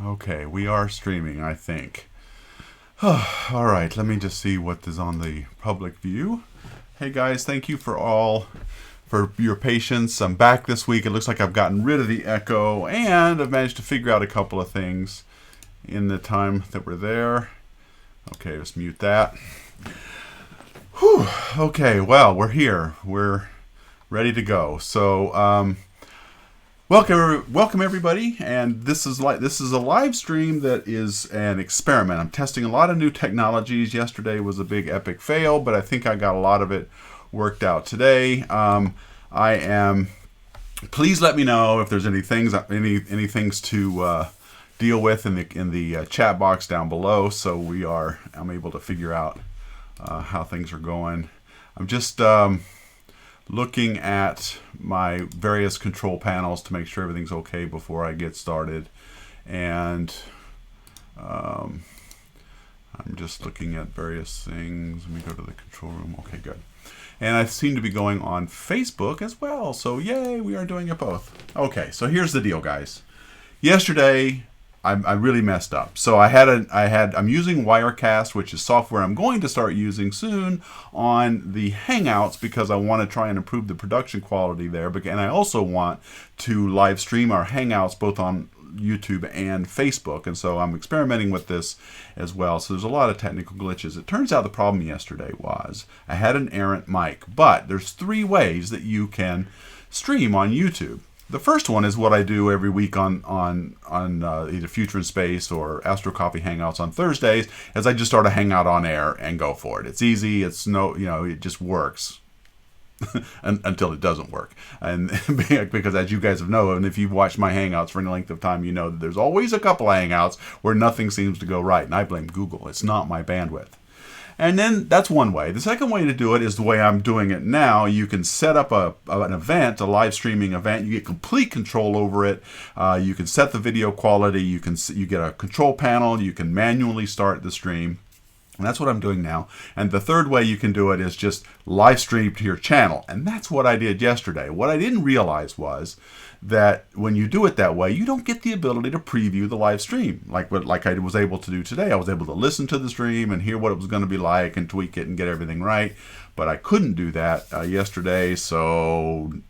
Okay, we are streaming, I think. All right, let me just see what is on the public view. Hey guys, thank you for your patience. I'm back this week. It looks like I've gotten rid of the echo, and I've managed to figure out a couple of things in the time that we're there. Okay, let's mute that. Whew. Okay, well, we're here. We're ready to go. So, welcome everybody, and this is a live stream that is an experiment. I'm testing a lot of new technologies. Yesterday was a big epic fail, but I think I got a lot of it worked out today. Please let me know if there's any things to deal with in the chat box down below, so I'm able to figure out how things are going. I'm just looking at my various control panels to make sure everything's okay before I get started, and I'm just looking at various things. Let me go to the control room. Okay, good. And I seem to be going on Facebook as well, so yay, we are doing it both. Okay, so here's the deal, guys. Yesterday I really messed up. So I'm using Wirecast, which is software I'm going to start using soon on the Hangouts, because I want to try and improve the production quality there. And I also want to live stream our Hangouts both on YouTube and Facebook. And so I'm experimenting with this as well. So there's a lot of technical glitches. It turns out the problem yesterday was I had an errant mic, but there's 3 ways that you can stream on YouTube. The first one is what I do every week on either Future in Space or Astro Coffee Hangouts on Thursdays, as I just start a Hangout on air and go for it. It's easy. It's it just works until it doesn't work. And because, as you guys have known, and if you've watched my Hangouts for any length of time, you know that there's always a couple of Hangouts where nothing seems to go right, and I blame Google. It's not my bandwidth. And then that's one way. The second way to do it is the way I'm doing it now. You can set up an event, a live streaming event. You get complete control over it. You can set the video quality. You get a control panel. You can manually start the stream. And that's what I'm doing now. And the third way you can do it is just live stream to your channel. And that's what I did yesterday. What I didn't realize was that when you do it that way, you don't get the ability to preview the live stream like I was able to do today. I was able to listen to the stream and hear what it was going to be like and tweak it and get everything right. But I couldn't do that yesterday.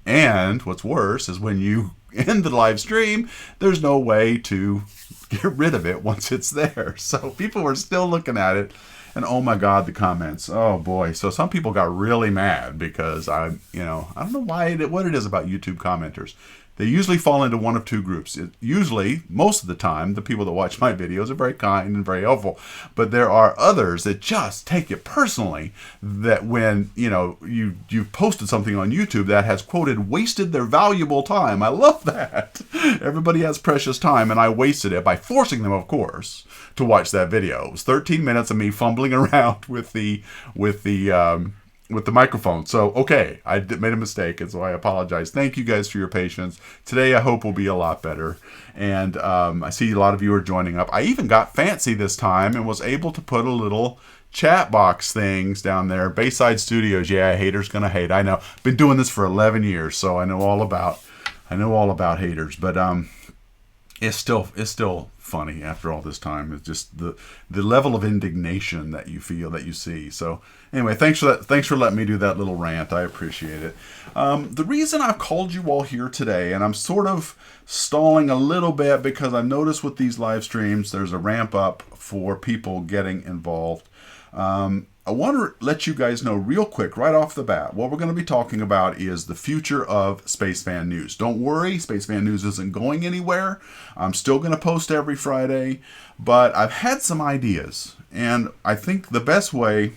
And what's worse is when you end the live stream, there's no way to get rid of it once it's there. So people were still looking at it. And oh my God, the comments. Oh boy. So some people got really mad because I don't know what it is about YouTube commenters. They usually fall into one of 2 groups. Usually, most of the time, the people that watch my videos are very kind and very helpful. But there are others that just take it personally, that when you've posted something on YouTube that has, quoted, wasted their valuable time. I love that. Everybody has precious time, and I wasted it by forcing them, of course, to watch that video. It was 13 minutes of me fumbling around with the microphone. So, okay, I made a mistake, and so I apologize. Thank you guys for your patience. Today, I hope will be a lot better. And I see a lot of you are joining up. I even got fancy this time and was able to put a little chat box things down there. Bayside Studios, yeah, haters gonna hate. I know. Been doing this for 11 years, so I know all about haters. But it's still funny after all this time. It's just the level of indignation that you feel, that you see. So anyway, thanks for letting me do that little rant. I appreciate it. The reason I've called you all here today, and I'm sort of stalling a little bit because I noticed with these live streams there's a ramp up for people getting involved. I want to let you guys know real quick, right off the bat, what we're going to be talking about is the future of Spacefan News. Don't worry, Spacefan News isn't going anywhere. I'm still going to post every Friday, but I've had some ideas, and I think the best way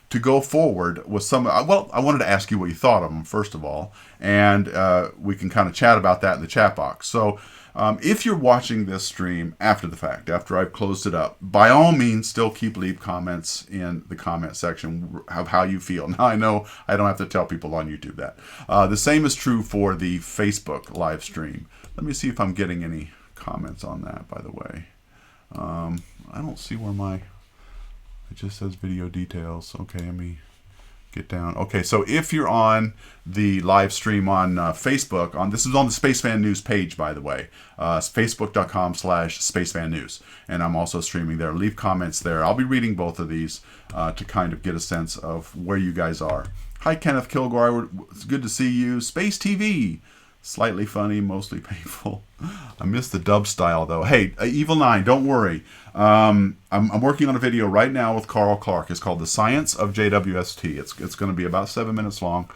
to go forward was I wanted to ask you what you thought of them, first of all, and we can kind of chat about that in the chat box. So if you're watching this stream after the fact, after I've closed it up, by all means, still leave comments in the comment section of how you feel. Now, I know I don't have to tell people on YouTube that. The same is true for the Facebook live stream. Let me see if I'm getting any comments on that, by the way. I don't see where it just says video details. Okay, let me Get down. Okay, so if you're on the live stream on Facebook, this is on the Spacefan News page, by the way, facebook.com/Spacefan News, and I'm also streaming there. Leave comments there. I'll be reading both of these to kind of get a sense of where you guys are. Hi, Kenneth Kilgore. It's good to see you. Space TV. Slightly funny, mostly painful. I miss the dub style, though. Hey, Evil 9, don't worry. I'm working on a video right now with Carl Clark. It's called The Science of JWST. It's going to be about 7 minutes long,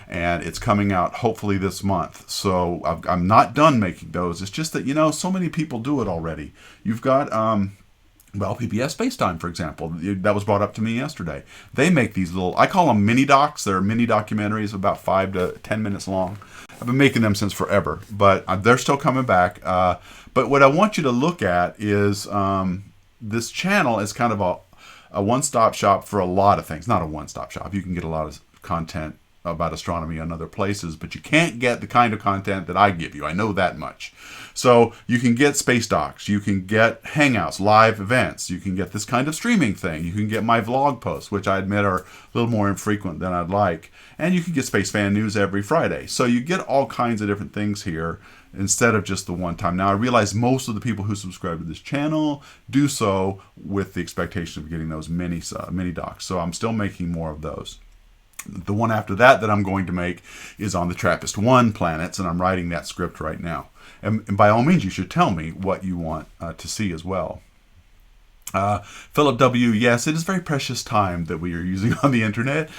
and it's coming out hopefully this month. So I'm not done making those. It's just that, so many people do it already. You've got... PBS Spacetime, for example, that was brought up to me yesterday. They make these little, I call them mini docs. They're mini documentaries about 5 to 10 minutes long. I've been making them since forever, but they're still coming back. But what I want you to look at is this channel is kind of a one-stop shop for a lot of things. Not a one-stop shop. You can get a lot of content about astronomy on other places, but you can't get the kind of content that I give you. I know that much. So you can get space docs, you can get hangouts, live events, you can get this kind of streaming thing, you can get my vlog posts, which I admit are a little more infrequent than I'd like, and you can get Space Fan News every Friday. So you get all kinds of different things here instead of just the one time. Now I realize most of the people who subscribe to this channel do so with the expectation of getting those mini docs, so I'm still making more of those. The one after that I'm going to make is on the TRAPPIST-1 planets, and I'm writing that script right now. And by all means, you should tell me what you want to see as well. Philip W., yes, it is very precious time that we are using on the internet.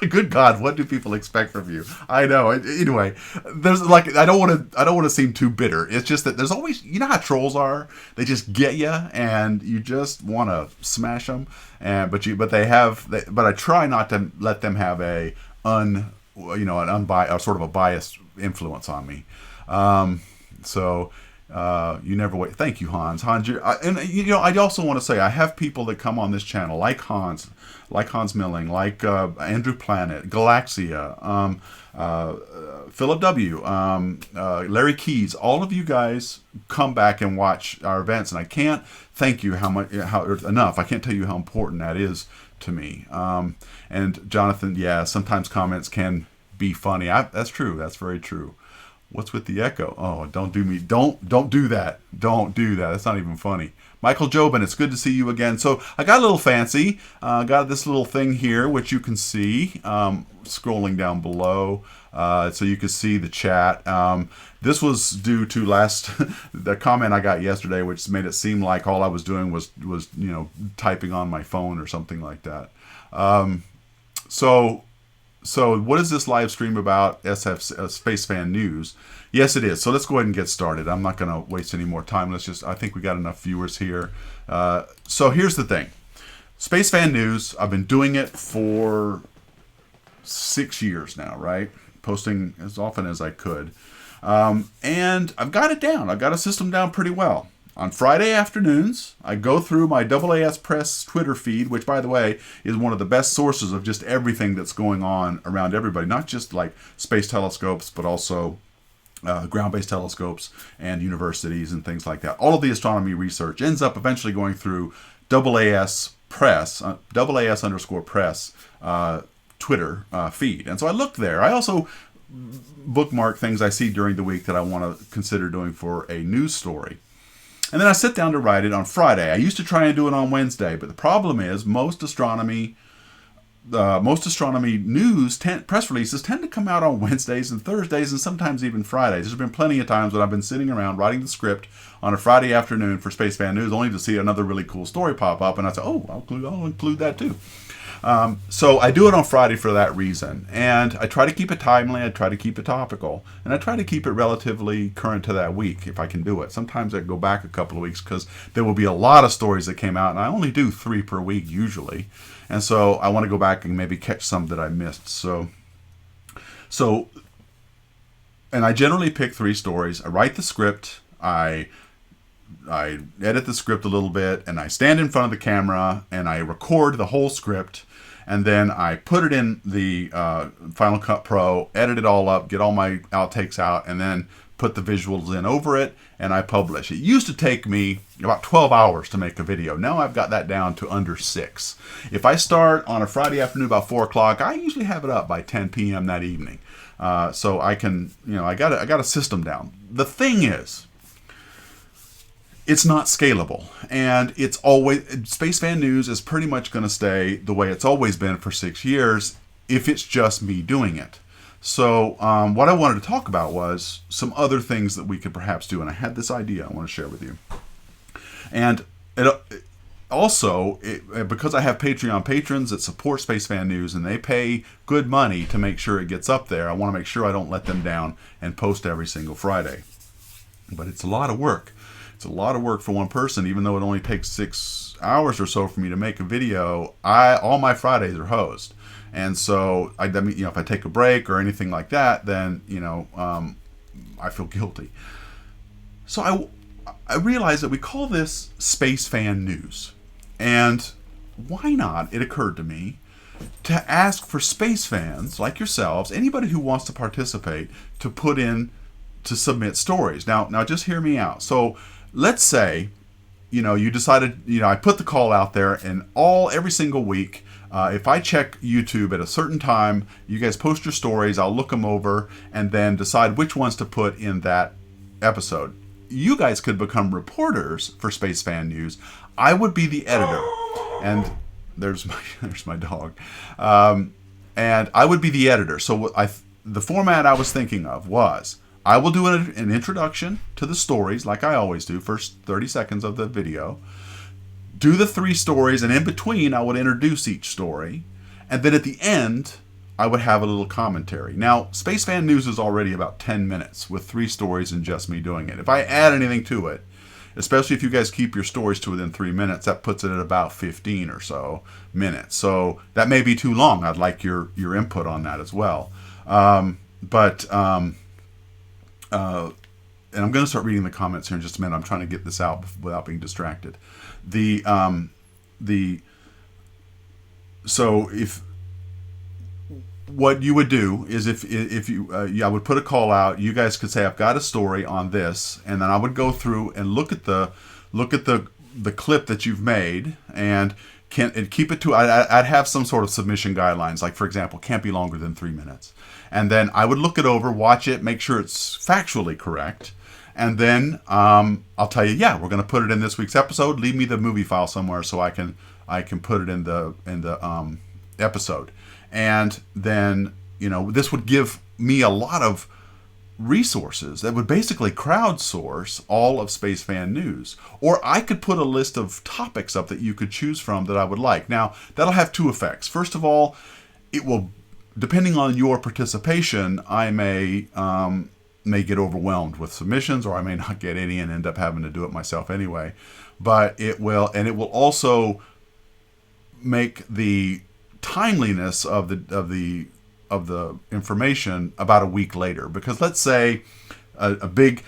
Good God, what do people expect from you? I know. Anyway, there's I don't want to seem too bitter. It's just that there's always, how trolls are. They just get you, and you just want to smash them. But I try not to let them have an unbiased, sort of a biased influence on me. You never wait. Thank you, Hans. Hans, I also want to say I have people that come on this channel like Hans Milling, like Andrew Planet, Galaxia, Philip W, Larry Keys. All of you guys come back and watch our events, and I can't thank you enough. I can't tell you how important that is to me. And Jonathan, yeah, sometimes comments can be funny. That's true. That's very true. What's with the echo? Oh, don't do that. Don't do that. That's not even funny. Michael Jobin, it's good to see you again. So I got a little fancy. Got this little thing here, which you can see scrolling down below. So you can see the chat. This was due to the comment I got yesterday, which made it seem like all I was doing was typing on my phone or something like that. So what is this live stream about Space Fan News? Yes, it is. So let's go ahead and get started. I'm not going to waste any more time. I think we got enough viewers here. So here's the thing. Space Fan News, I've been doing it for 6 years now, right? Posting as often as I could. And I've got it down. I've got a system down pretty well. On Friday afternoons, I go through my AAS Press Twitter feed, which, by the way, is one of the best sources of just everything that's going on around everybody, not just like space telescopes, but also ground-based telescopes and universities and things like that. All of the astronomy research ends up eventually going through AAS Press, AAS_Press Twitter feed. And so I looked there. I also bookmark things I see during the week that I want to consider doing for a news story. And then I sit down to write it on Friday. I used to try and do it on Wednesday, but the problem is most astronomy news press releases tend to come out on Wednesdays and Thursdays and sometimes even Fridays. There's been plenty of times when I've been sitting around writing the script on a Friday afternoon for Space Fan News only to see another really cool story pop up, and I say, oh, I'll include that too. So I do it on Friday for that reason, and I try to keep it timely, I try to keep it topical, and I try to keep it relatively current to that week if I can do it. Sometimes I go back a couple of weeks because there will be a lot of stories that came out, and I only do 3 per week usually, and so I want to go back and maybe catch some that I missed. So and I generally pick 3 stories. I write the script, I edit the script a little bit, and I stand in front of the camera and I record the whole script, and then I put it in the Final Cut Pro, edit it all up, get all my outtakes out, and then put the visuals in over it, and I publish. It used to take me about 12 hours to make a video. Now I've got that down to under 6. If I start on a Friday afternoon about 4 o'clock, I usually have it up by 10 p.m. that evening. So I can, I got a system down. The thing is, it's not scalable, and it's always, Space Fan News is pretty much going to stay the way it's always been for 6 years if it's just me doing it. So what I wanted to talk about was some other things that we could perhaps do, and I had this idea I want to share with you. And because I have Patreon patrons that support Space Fan News and they pay good money to make sure it gets up there, I want to make sure I don't let them down and post every single Friday. But it's a lot of work. It's a lot of work for one person, even though it only takes 6 hours or so for me to make a video. All my Fridays are hosed. And so, if I take a break or anything like that, then, I feel guilty. So I realized that we call this Space Fan News. And why not, it occurred to me, to ask for space fans like yourselves, anybody who wants to participate, to submit stories. Now just hear me out. So let's say, you decided, I put the call out there, and every single week, if I check YouTube at a certain time, you guys post your stories, I'll look them over, and then decide which ones to put in that episode. You guys could become reporters for Space Fan News. I would be the editor, and there's my dog, and I would be the editor. So the format I was thinking of was, I will do an introduction to the stories like I always do, first 30 seconds of the video, do the 3 stories, and in between I would introduce each story, and then at the end I would have a little commentary. Now, Space Fan News is already about 10 minutes with 3 stories and just me doing it. If I add anything to it, especially if you guys keep your stories to within 3 minutes, that puts it at about 15 or so minutes. So that may be too long. I'd like your input on that as well. And I'm going to start reading the comments here in just a minute. I'm trying to get this out without being distracted. So if what you would do is if you I would put a call out, you guys could say, I've got a story on this, and then I would go through and look at the clip that you've made, and keep it to, I'd have some sort of submission guidelines, like, for example, can't be longer than 3 minutes. And then I would look it over, watch it, make sure it's factually correct. And then I'll tell you, we're going to put it in this week's episode. Leave me the movie file somewhere so I can put it in the episode. And then, this would give me a lot of resources that would basically crowdsource all of Space Fan News. Or I could put a list of topics up that you could choose from that I would like. Now, that'll have 2 effects. First of all, it will, depending on your participation, I may get overwhelmed with submissions, or I may not get any and end up having to do it myself anyway. But it will also make the timeliness of the information about a week later. Because let's say a big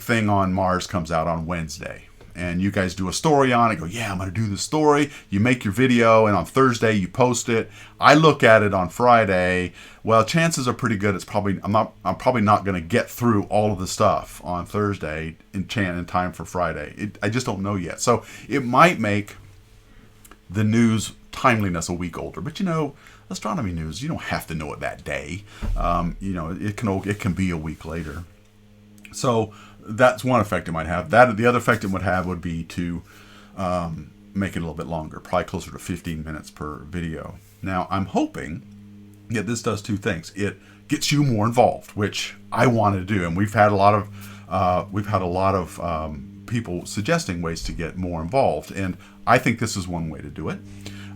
thing on Mars comes out on Wednesday, and you guys do a story on it, go, I'm going to do the story. You make your video, and on Thursday you post it. I look at it on Friday. Well, chances are pretty good I'm probably not going to get through all of the stuff on Thursday in time for Friday. I just don't know yet. So it might make the news timeliness a week older. But astronomy news, you don't have to know it that day. It can be a week later. So that's one effect it might have. The other effect it would have would be to make it a little bit longer, probably closer to 15 minutes per video. Now, I'm hoping that this does 2 things. It gets you more involved, which I want to do, and we've had a lot of people suggesting ways to get more involved, and I think this is one way to do it.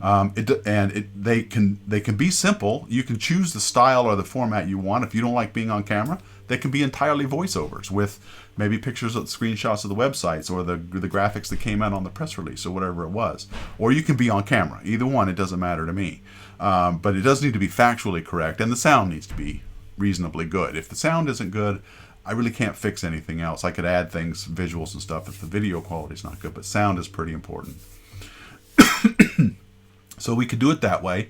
They can be simple. You can choose the style or the format you want. If you don't like being on camera, they can be entirely voiceovers with maybe pictures of screenshots of the websites or the graphics that came out on the press release or whatever it was. Or you can be on camera. Either one, it doesn't matter to me. But it does need to be factually correct, and the sound needs to be reasonably good. If the sound isn't good, I really can't fix anything else. I could add things, visuals and stuff, if the video quality is not good, but sound is pretty important. So we could do it that way.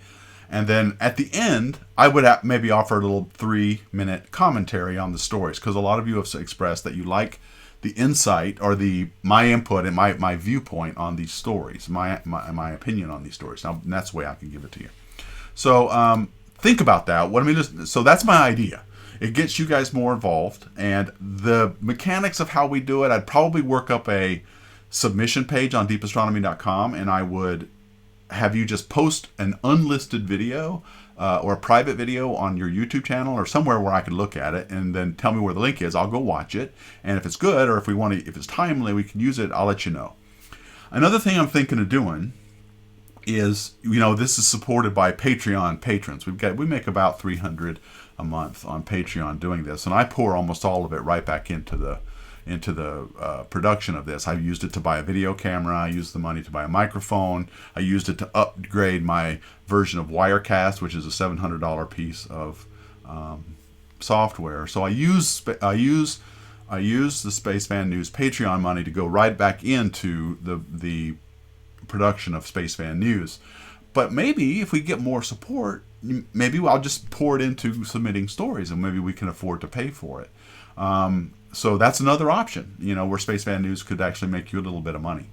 And then at the end, I would maybe offer a little 3-minute commentary on the stories, because a lot of you have expressed that you like the insight or my input and my viewpoint on these stories, my opinion on these stories. Now, that's the way I can give it to you. So think about that. So that's my idea. It gets you guys more involved, and the mechanics of how we do it, I'd probably work up a submission page on deepastronomy.com, and I would have you just post an unlisted video or a private video on your YouTube channel or somewhere where I can look at it, and then tell me where the link is. I'll go watch it, and if it's good, or if it's timely, we can use it, I'll let you know. Another thing I'm thinking of doing is, this is supported by Patreon patrons. We make about $300 a month on Patreon doing this, and I pour almost all of it right back into the production of this. I used it to buy a video camera. I used the money to buy a microphone. I used it to upgrade my version of Wirecast, which is a $700 piece of software. So I use the Space Fan News Patreon money to go right back into the production of Space Fan News. But maybe if we get more support, maybe I'll just pour it into submitting stories, and maybe we can afford to pay for it. So that's another option, where Space Fan News could actually make you a little bit of money.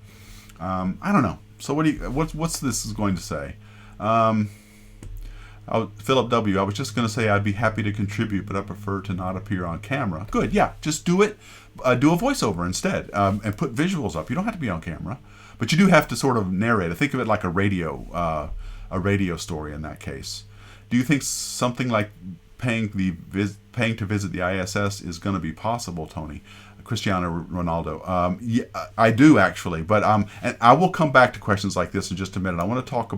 I don't know. So what's this is going to say? Philip W. I was just going to say I'd be happy to contribute, but I prefer to not appear on camera. Good, yeah. Just do it. Do a voiceover instead, and put visuals up. You don't have to be on camera, but you do have to sort of narrate it. Think of it like a radio story in that case. Do you think something like paying to visit the ISS is going to be possible, Tony? Cristiano Ronaldo. Yeah, I do actually, but and I will come back to questions like this in just a minute. I want to talk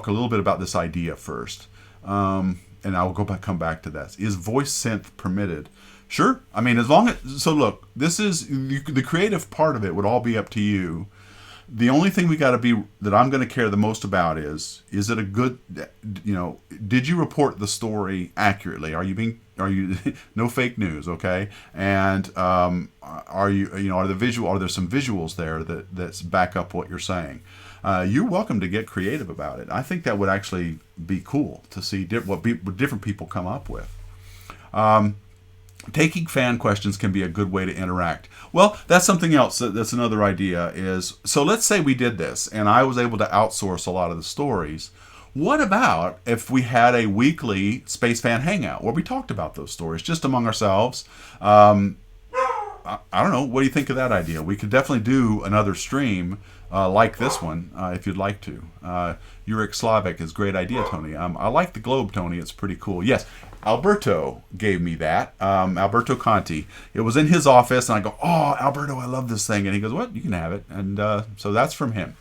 a little bit about this idea first, and I will come back to that. Is voice synth permitted? Sure. I mean, so look, this is the creative part of it would all be up to you. The only thing that I'm going to care the most about is it a good, did you report the story accurately? Are you no fake news, okay? And are there some visuals there that's back up what you're saying? You're welcome to get creative about it. I think that would actually be cool to see what different people come up with. Taking fan questions can be a good way to interact. Well, that's something else. That's another idea so let's say we did this and I was able to outsource a lot of the stories. What about if we had a weekly Space Fan Hangout where we talked about those stories just among ourselves? I don't know. What do you think of that idea? We could definitely do another stream like this one if you'd like to. Yurik Slavik is a great idea, Tony. I like the globe, Tony. It's pretty cool. Yes, Alberto gave me that. Alberto Conti. It was in his office, and I go, "Oh, Alberto, I love this thing." And he goes, "What? You can have it." And so that's from him.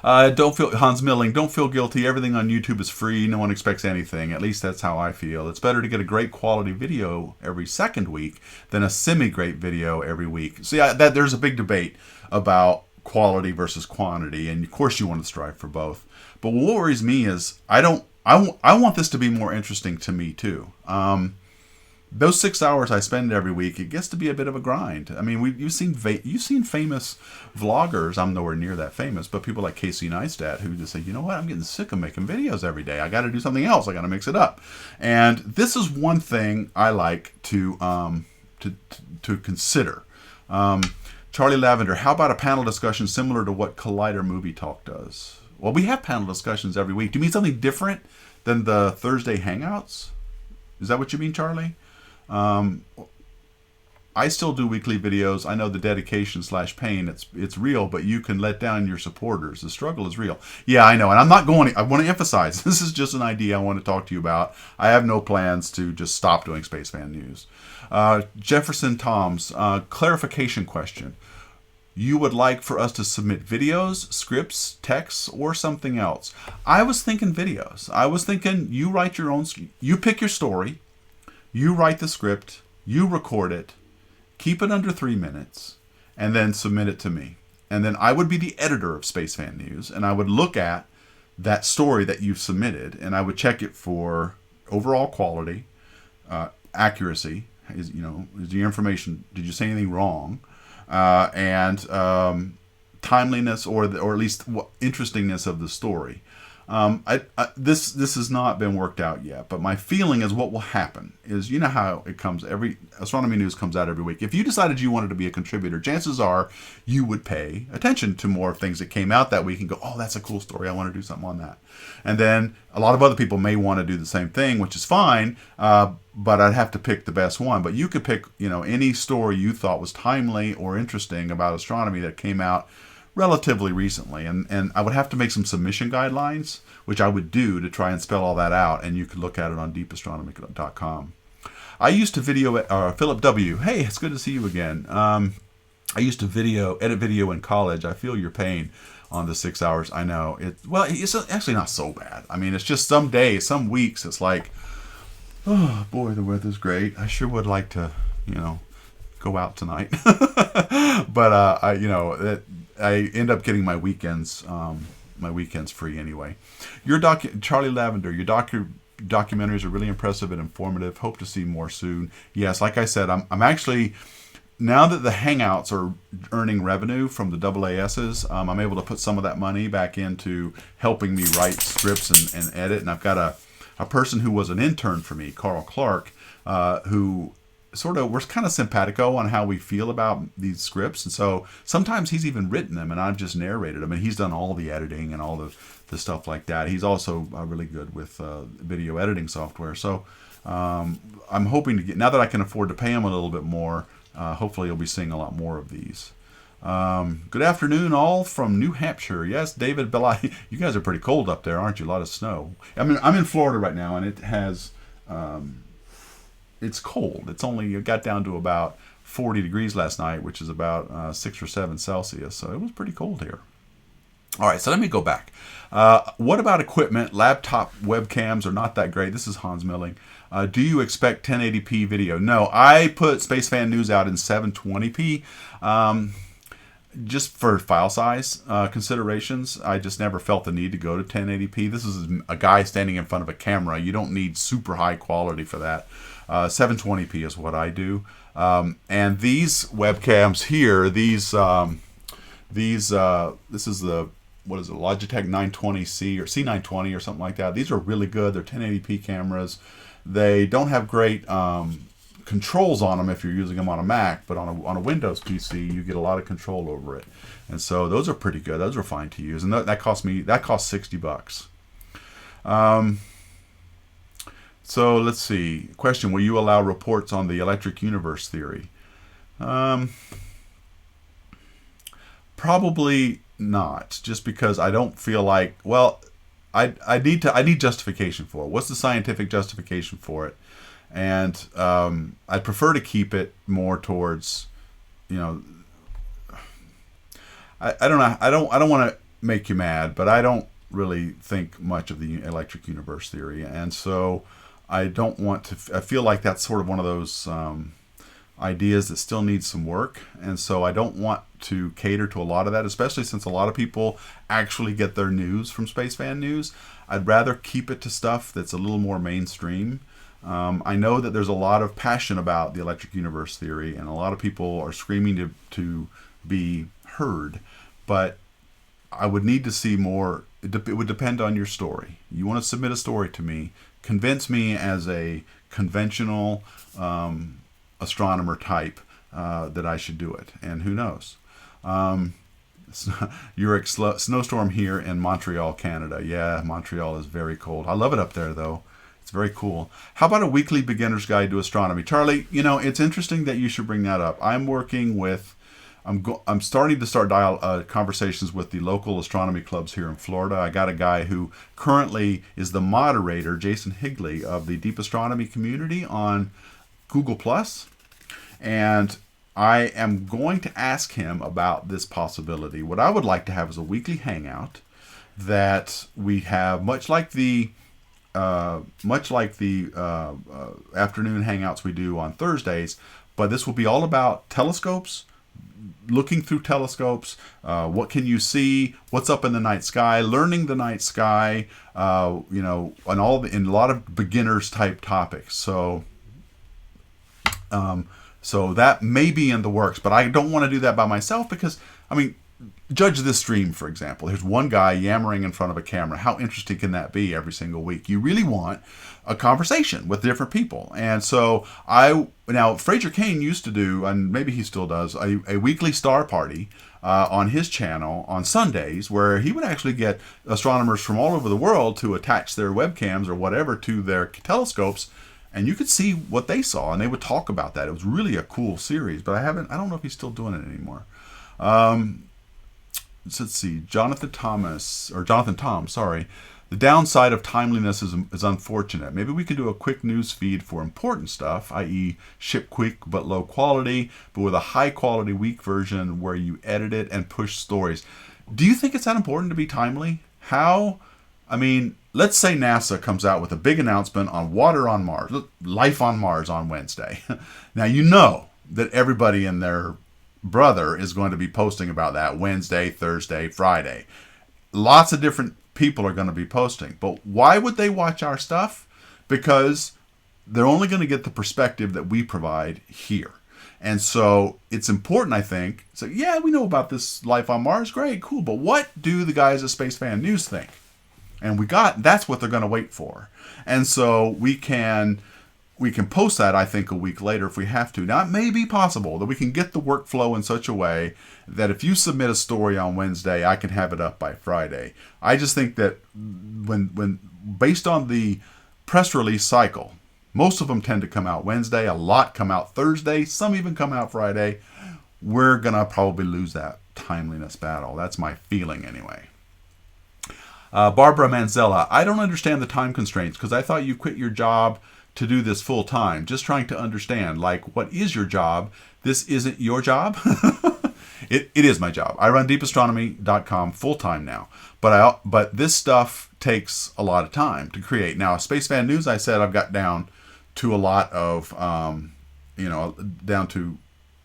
Hans Milling, don't feel guilty. Everything on YouTube is free. No one expects anything. At least that's how I feel. It's better to get a great quality video every second week than a semi-great video every week. See, there's a big debate about quality versus quantity, and of course you want to strive for both. But what worries me is I want this to be more interesting to me too. Those 6 hours I spend every week, it gets to be a bit of a grind. I mean, you've seen famous vloggers. I'm nowhere near that famous, but people like Casey Neistat who just say, you know what, I'm getting sick of making videos every day. I got to do something else. I got to mix it up. And this is one thing I like to consider. Charlie Lavender, how about a panel discussion similar to what Collider Movie Talk does? Well, we have panel discussions every week. Do you mean something different than the Thursday Hangouts? Is that what you mean, Charlie? I still do weekly videos. I know the dedication / pain, it's real, but you can let down your supporters. The struggle is real. Yeah, I know. And I want to emphasize, this is just an idea I want to talk to you about. I have no plans to just stop doing Space Fan News. Jefferson Toms, clarification question. You would like for us to submit videos, scripts, texts, or something else? I was thinking videos. I was thinking you write your own, you pick your story, you write the script, you record it, keep it under 3 minutes, and then submit it to me. And then I would be the editor of Space Fan News, and I would look at that story that you've submitted, and I would check it for overall quality, accuracy. Is your information? Did you say anything wrong? And timeliness or at least interestingness of the story. This has not been worked out yet, but my feeling is what will happen is, you know how it comes, every astronomy news comes out every week. If you decided you wanted to be a contributor, chances are you would pay attention to more things that came out that week and go, oh, that's a cool story, I want to do something on that. And then a lot of other people may want to do the same thing, which is fine, but I'd have to pick the best one. But you could pick, any story you thought was timely or interesting about astronomy that came out relatively recently, and I would have to make some submission guidelines, which I would do to try and spell all that out, and you could look at it on DeepAstronomy.com. I used to Philip W. Hey, it's good to see you again. I used to edit video in college. I feel your pain on the 6 hours. I know it's actually not so bad. I mean, it's just some days, some weeks, it's like, oh boy, the weather's great. I sure would like to, go out tonight, but I end up getting my weekends free anyway. Charlie Lavender, your documentaries are really impressive and informative. Hope to see more soon. Yes, like I said, I'm actually, now that the Hangouts are earning revenue from the AASs, I'm able to put some of that money back into helping me write scripts and edit. And I've got a person who was an intern for me, Carl Clark, who we're kind of simpatico on how we feel about these scripts, and so sometimes he's even written them and I've just narrated them, and he's done all the editing and all the stuff like that. He's also really good with video editing software, so I'm hoping to get, now that I can afford to pay him a little bit more, hopefully you'll be seeing a lot more of these. Good afternoon all from New Hampshire. Yes, David Belli, you guys are pretty cold up there, aren't you? A lot of snow. I mean, I'm in Florida right now, and it has it's cold. It got down to about 40 degrees last night, which is about 6 or 7 Celsius. So it was pretty cold here. All right, so let me go back. What about equipment? Laptop webcams are not that great. This is Hans Milling. Do you expect 1080p video? No, I put SpaceFan News out in 720p. Just for file size considerations. I just never felt the need to go to 1080p. This is a guy standing in front of a camera. You don't need super high quality for that. 720p is what I do. And these webcams here, this is the, what is it, Logitech 920C or C920 or something like that. These are really good. They're 1080p cameras. They don't have great controls on them if you're using them on a Mac, but on a Windows PC you get a lot of control over it, and so those are pretty good. Those are fine to use, and that cost $60. So let's see. Question: will you allow reports on the electric universe theory? Probably not, just because I don't feel like, well, I need justification for it. What's the scientific justification for it? And I'd prefer to keep it more towards, I don't know. I don't want to make you mad, but I don't really think much of the electric universe theory, and so I don't want to. I feel like that's sort of one of those ideas that still needs some work, and so I don't want to cater to a lot of that, especially since a lot of people actually get their news from SpaceFan News. I'd rather keep it to stuff that's a little more mainstream. I know that there's a lot of passion about the electric universe theory, and a lot of people are screaming to be heard, but I would need to see more. It would depend on your story. You want to submit a story to me, convince me as a conventional astronomer type that I should do it, and who knows. Snowstorm here in Montreal, Canada. Yeah, Montreal is very cold. I love it up there, though. It's very cool. How about a weekly beginner's guide to astronomy? Charlie, it's interesting that you should bring that up. I'm working with, I'm starting to start conversations with the local astronomy clubs here in Florida. I got a guy who currently is the moderator, Jason Higley, of the Deep Astronomy community on Google+. And I am going to ask him about this possibility. What I would like to have is a weekly hangout that we have, much like the afternoon hangouts we do on Thursdays, but this will be all about telescopes, looking through telescopes, what can you see, what's up in the night sky, learning the night sky, and in a lot of beginners type topics. So that may be in the works, but I don't want to do that by myself because, judge this stream, for example. Here's one guy yammering in front of a camera. How interesting can that be every single week? You really want a conversation with different people. And so now Fraser Cain used to do, and maybe he still does, a weekly star party on his channel on Sundays, where he would actually get astronomers from all over the world to attach their webcams or whatever to their telescopes, and you could see what they saw, and they would talk about that. It was really a cool series, but I don't know if he's still doing it anymore. Let's see, Jonathan Tom, sorry. The downside of timeliness is unfortunate. Maybe we could do a quick news feed for important stuff, i.e. ship quick but low quality, but with a high quality week version where you edit it and push stories. Do you think it's that important to be timely? Let's say NASA comes out with a big announcement on water on Mars, life on Mars on Wednesday. Now you know that everybody and their brother is going to be posting about that Wednesday, Thursday, Friday. Lots of different people are going to be posting. But why would they watch our stuff? Because they're only going to get the perspective that we provide here. And so it's important, I think. So yeah, we know about this life on Mars. Great, cool. But what do the guys at Space Fan News think? And that's what they're going to wait for. And so we can post that, I think, a week later if we have to. Now, it may be possible that we can get the workflow in such a way that if you submit a story on Wednesday, I can have it up by Friday. I just think that when based on the press release cycle, most of them tend to come out Wednesday, a lot come out Thursday, some even come out Friday. We're going to probably lose that timeliness battle. That's my feeling anyway. Barbara Manzella, I don't understand the time constraints because I thought you quit your job to do this full time. Just trying to understand, what is your job? This isn't your job? It is my job. I run DeepAstronomy.com full time now, but this stuff takes a lot of time to create. Now, Space Fan News, I said I've got down to a lot of, down to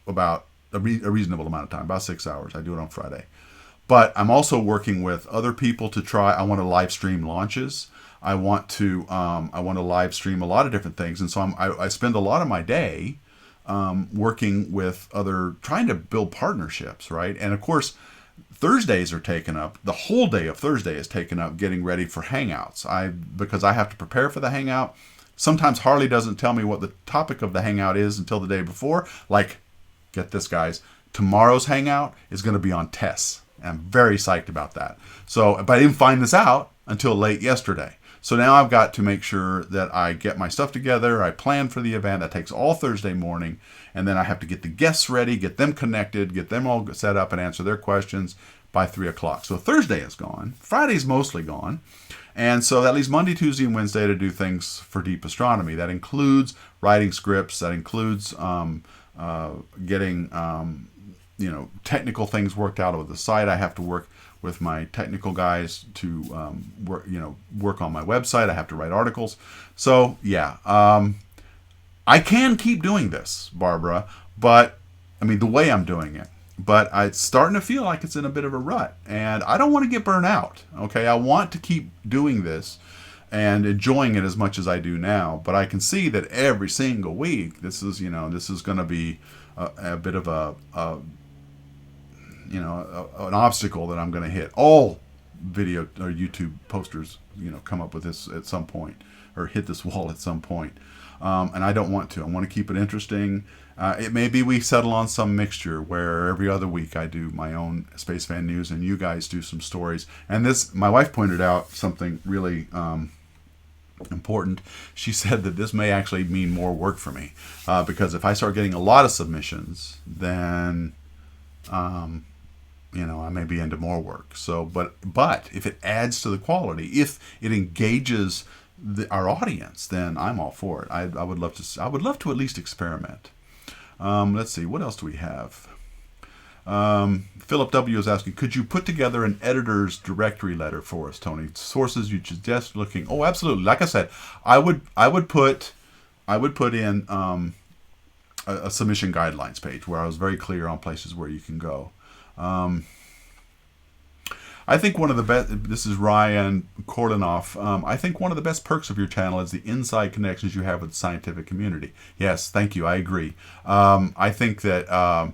about a reasonable amount of time, about 6 hours. I do it on Friday. But I'm also working with other people to try. I want to live stream launches. I want to live stream a lot of different things, and so I spend a lot of my day working with trying to build partnerships, right? And of course, Thursdays are taken up. The whole day of Thursday is taken up getting ready for Hangouts. Because I have to prepare for the Hangout. Sometimes Harley doesn't tell me what the topic of the Hangout is until the day before. Get this, guys. Tomorrow's Hangout is going to be on TESS. I'm very psyched about that. But I didn't find this out until late yesterday. So now I've got to make sure that I get my stuff together. I plan for the event. That takes all Thursday morning. And then I have to get the guests ready, get them connected, get them all set up and answer their questions by 3 o'clock. So Thursday is gone. Friday's mostly gone. And so that leaves Monday, Tuesday, and Wednesday to do things for Deep Astronomy. That includes writing scripts. That includes getting technical things worked out with the site. I have to work with my technical guys to work on my website. I have to write articles. So yeah, I can keep doing this, Barbara, but the way I'm doing it. But it's starting to feel like it's in a bit of a rut, and I don't want to get burnt out. Okay, I want to keep doing this and enjoying it as much as I do now. But I can see that every single week, this is going to be a bit of an obstacle that I'm going to hit. All video or YouTube posters, come up with this at some point or hit this wall at some point. And I don't want to. I want to keep it interesting. It may be we settle on some mixture where every other week I do my own Space Fan News and you guys do some stories. And my wife pointed out something really important. She said that this may actually mean more work for me because if I start getting a lot of submissions, then I may be into more work. So, but if it adds to the quality, if it engages our audience, then I'm all for it. I would love to at least experiment. Let's see, what else do we have? Philip W. is asking, could you put together an editor's directory letter for us, Tony? Sources you suggest looking. Oh, absolutely. Like I said, I would put in a submission guidelines page where I was very clear on places where you can go. I think one of the best, this is Ryan Korlinoff, I think one of the best perks of your channel is the inside connections you have with the scientific community. Yes, thank you, I agree. I think that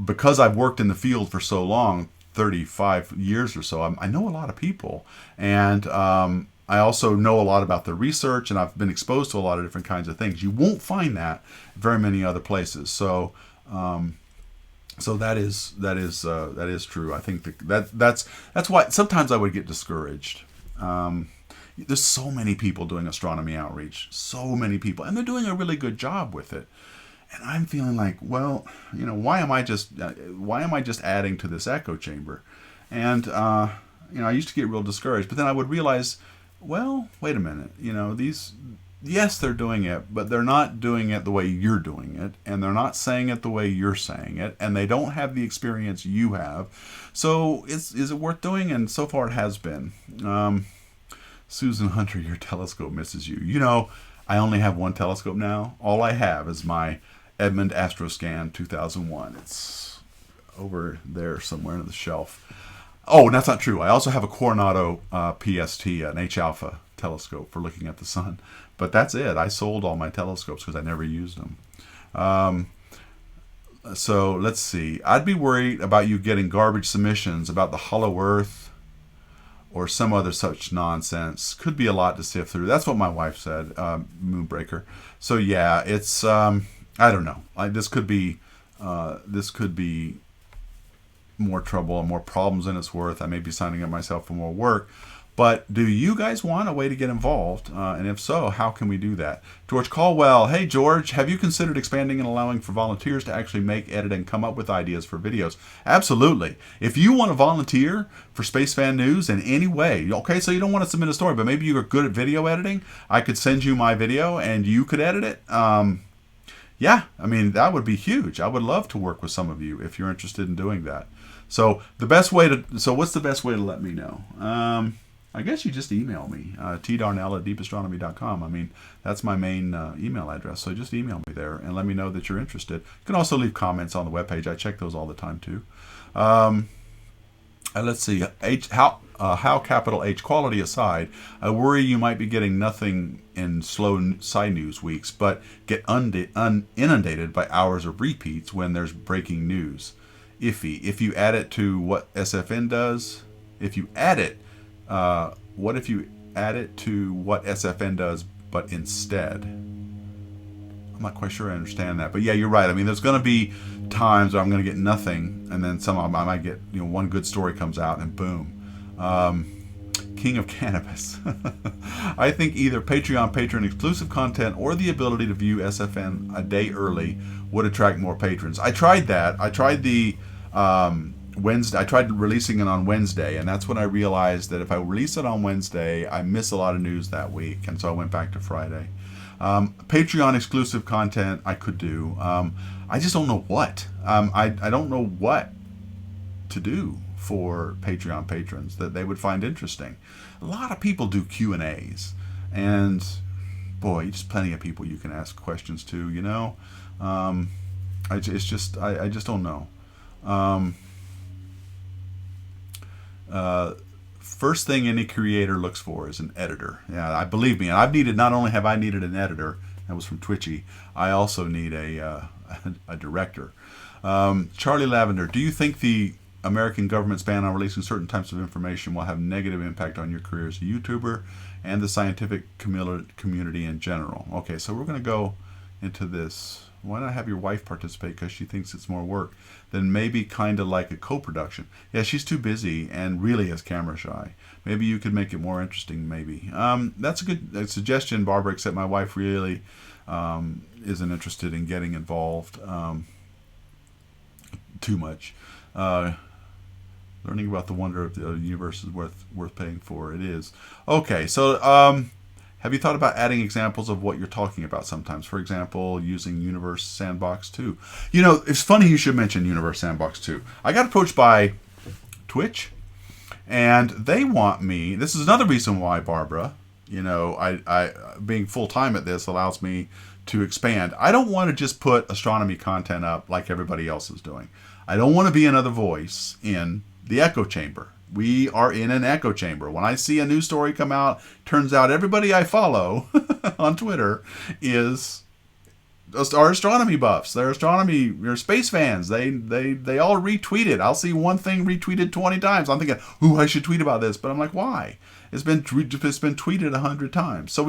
because I've worked in the field for so long, 35 years or so, I know a lot of people, and I also know a lot about the research, and I've been exposed to a lot of different kinds of things. You won't find that very many other places. So that is true. I think that's why sometimes I would get discouraged. There's so many people doing astronomy outreach, so many people, and they're doing a really good job with it. And I'm feeling like, well, why am I just adding to this echo chamber? And I used to get real discouraged, but then I would realize, well, wait a minute, yes, they're doing it, but they're not doing it the way you're doing it, and they're not saying it the way you're saying it, and they don't have the experience you have. So is it worth doing? And so far it has been. Susan Hunter, your telescope misses you. I only have one telescope now. All I have is my Edmund Astroscan 2001. It's over there somewhere on the shelf. Oh, that's not true. I also have a Coronado PST, an H-alpha telescope for looking at the sun. But that's it. I sold all my telescopes because I never used them. So let's see. I'd be worried about you getting garbage submissions about the hollow Earth or some other such nonsense. Could be a lot to sift through. That's what my wife said, Moonbreaker. So yeah, it's I don't know. This could be more trouble and more problems than it's worth. I may be signing up myself for more work. But do you guys want a way to get involved? And if so, how can we do that? George Caldwell, hey George, have you considered expanding and allowing for volunteers to actually make, edit, and come up with ideas for videos? Absolutely. If you want to volunteer for Space Fan News in any way, okay, so you don't want to submit a story, but maybe you're good at video editing, I could send you my video and you could edit it. Yeah, I mean, that would be huge. I would love to work with some of you if you're interested in doing that. So what's the best way to let me know? I guess you just email me, tdarnell@deepastronomy.com. I mean, that's my main email address. So just email me there and let me know that you're interested. You can also leave comments on the webpage. I check those all the time too. Let's see. How capital H, quality aside, I worry you might be getting nothing in slow side news weeks, but get inundated by hours of repeats when there's breaking news. Iffy. If you add it to what SFN does, what if you add it to what SFN does, but instead? I'm not quite sure I understand that, but yeah, you're right. I mean, there's going to be times where I'm going to get nothing, and then I might get, one good story comes out, and boom. King of Cannabis. I think either Patreon patron exclusive content or the ability to view SFN a day early would attract more patrons. I tried that. I tried the Wednesday. I tried releasing it on Wednesday, and that's when I realized that if I release it on Wednesday, I miss a lot of news that week, and so I went back to Friday. Patreon exclusive content I could do. I just don't know what. I don't know what to do for Patreon patrons that they would find interesting. A lot of people do Q&As, and boy, just plenty of people you can ask questions to. I just don't know. First thing any creator looks for is an editor. Yeah, believe me, and not only have I needed an editor, that was from Twitchy, I also need a director. Charlie Lavender, do you think the American government's ban on releasing certain types of information will have negative impact on your career as a YouTuber and the scientific community in general? Okay, so we're going to go into this. Why not have your wife participate because she thinks it's more work? Then maybe kind of like a co-production. Yeah, she's too busy and really is camera shy. Maybe you could make it more interesting, maybe. That's a good suggestion, Barbara, except my wife really isn't interested in getting involved too much. Learning about the wonder of the universe is worth paying for. It is. Okay, so have you thought about adding examples of what you're talking about sometimes? For example, using Universe Sandbox 2. It's funny you should mention Universe Sandbox 2. I got approached by Twitch, and they want me. This is another reason why, Barbara, I being full-time at this allows me to expand. I don't want to just put astronomy content up like everybody else is doing. I don't want to be another voice in the echo chamber. We are in an echo chamber. When I see a new story come out, turns out everybody I follow on Twitter is our astronomy buffs, they're space fans. They all retweet it. I'll see one thing retweeted 20 times. I'm thinking, ooh, I should tweet about this, but I'm like, why? It's been tweeted 100 times. So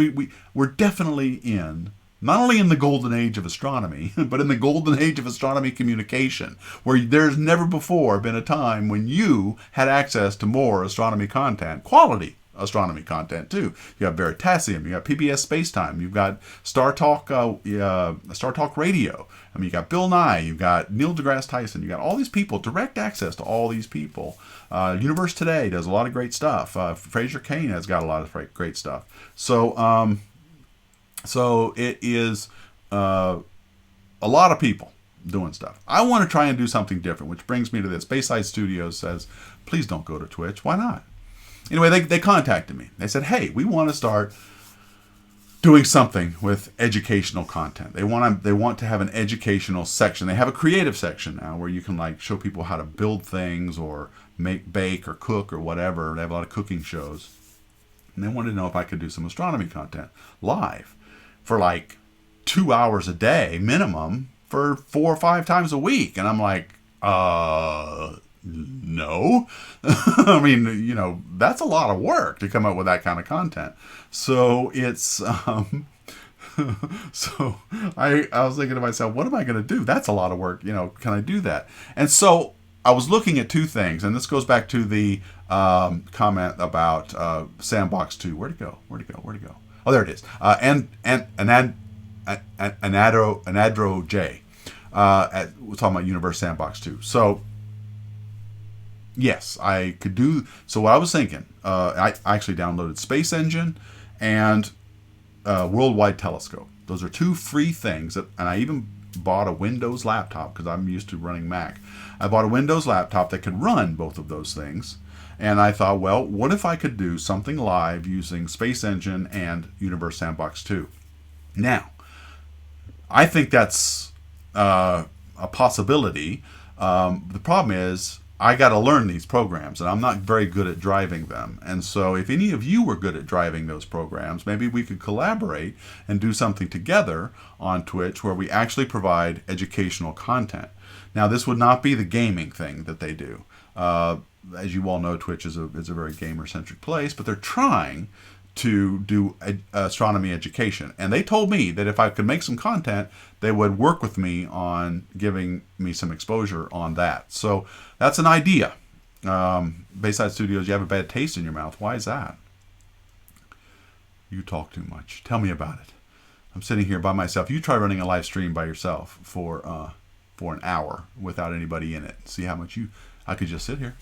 we're definitely in not only in the golden age of astronomy, but in the golden age of astronomy communication, where there's never before been a time when you had access to more astronomy content, quality astronomy content too. You got Veritasium, you got PBS Spacetime, you've got Star Talk Radio. I mean, you got Bill Nye, you've got Neil deGrasse Tyson, you got all these people, direct access to all these people. Universe Today does a lot of great stuff. Fraser Cain has got a lot of great stuff. So it is a lot of people doing stuff. I want to try and do something different, which brings me to this. Bayside Studios says, please don't go to Twitch. Why not? Anyway, they contacted me. They said, hey, we want to start doing something with educational content. They want to have an educational section. They have a creative section now where you can like show people how to build things or bake or cook or whatever. They have a lot of cooking shows. And they wanted to know if I could do some astronomy content live for like 2 hours a day minimum for 4 or 5 times a week. And I'm like, no. I mean, you know, that's a lot of work to come up with that kind of content. So it's, so I was thinking to myself, what am I going to do? That's a lot of work. You know, can I do that? And so I was looking at 2 things, and this goes back to the comment about Sandbox 2. Where'd it go? Oh, there it is. Anadro J. We're talking about Universe Sandbox 2. So, yes, I could do. So what I was thinking, I actually downloaded Space Engine and Worldwide Telescope. Those are 2 free things, and I even bought a Windows laptop because I'm used to running Mac. I bought a Windows laptop that could run both of those things. And I thought, well, what if I could do something live using Space Engine and Universe Sandbox 2? Now, I think that's a possibility. The problem is I got to learn these programs, and I'm not very good at driving them. And so if any of you were good at driving those programs, maybe we could collaborate and do something together on Twitch where we actually provide educational content. Now, this would not be the gaming thing that they do. As you all know, Twitch is a very gamer-centric place, but they're trying to do astronomy education. And they told me that if I could make some content, they would work with me on giving me some exposure on that. So that's an idea. Bayside Studios, you have a bad taste in your mouth. Why is that? You talk too much. Tell me about it. I'm sitting here by myself. You try running a live stream by yourself for an hour without anybody in it. See how much I could just sit here.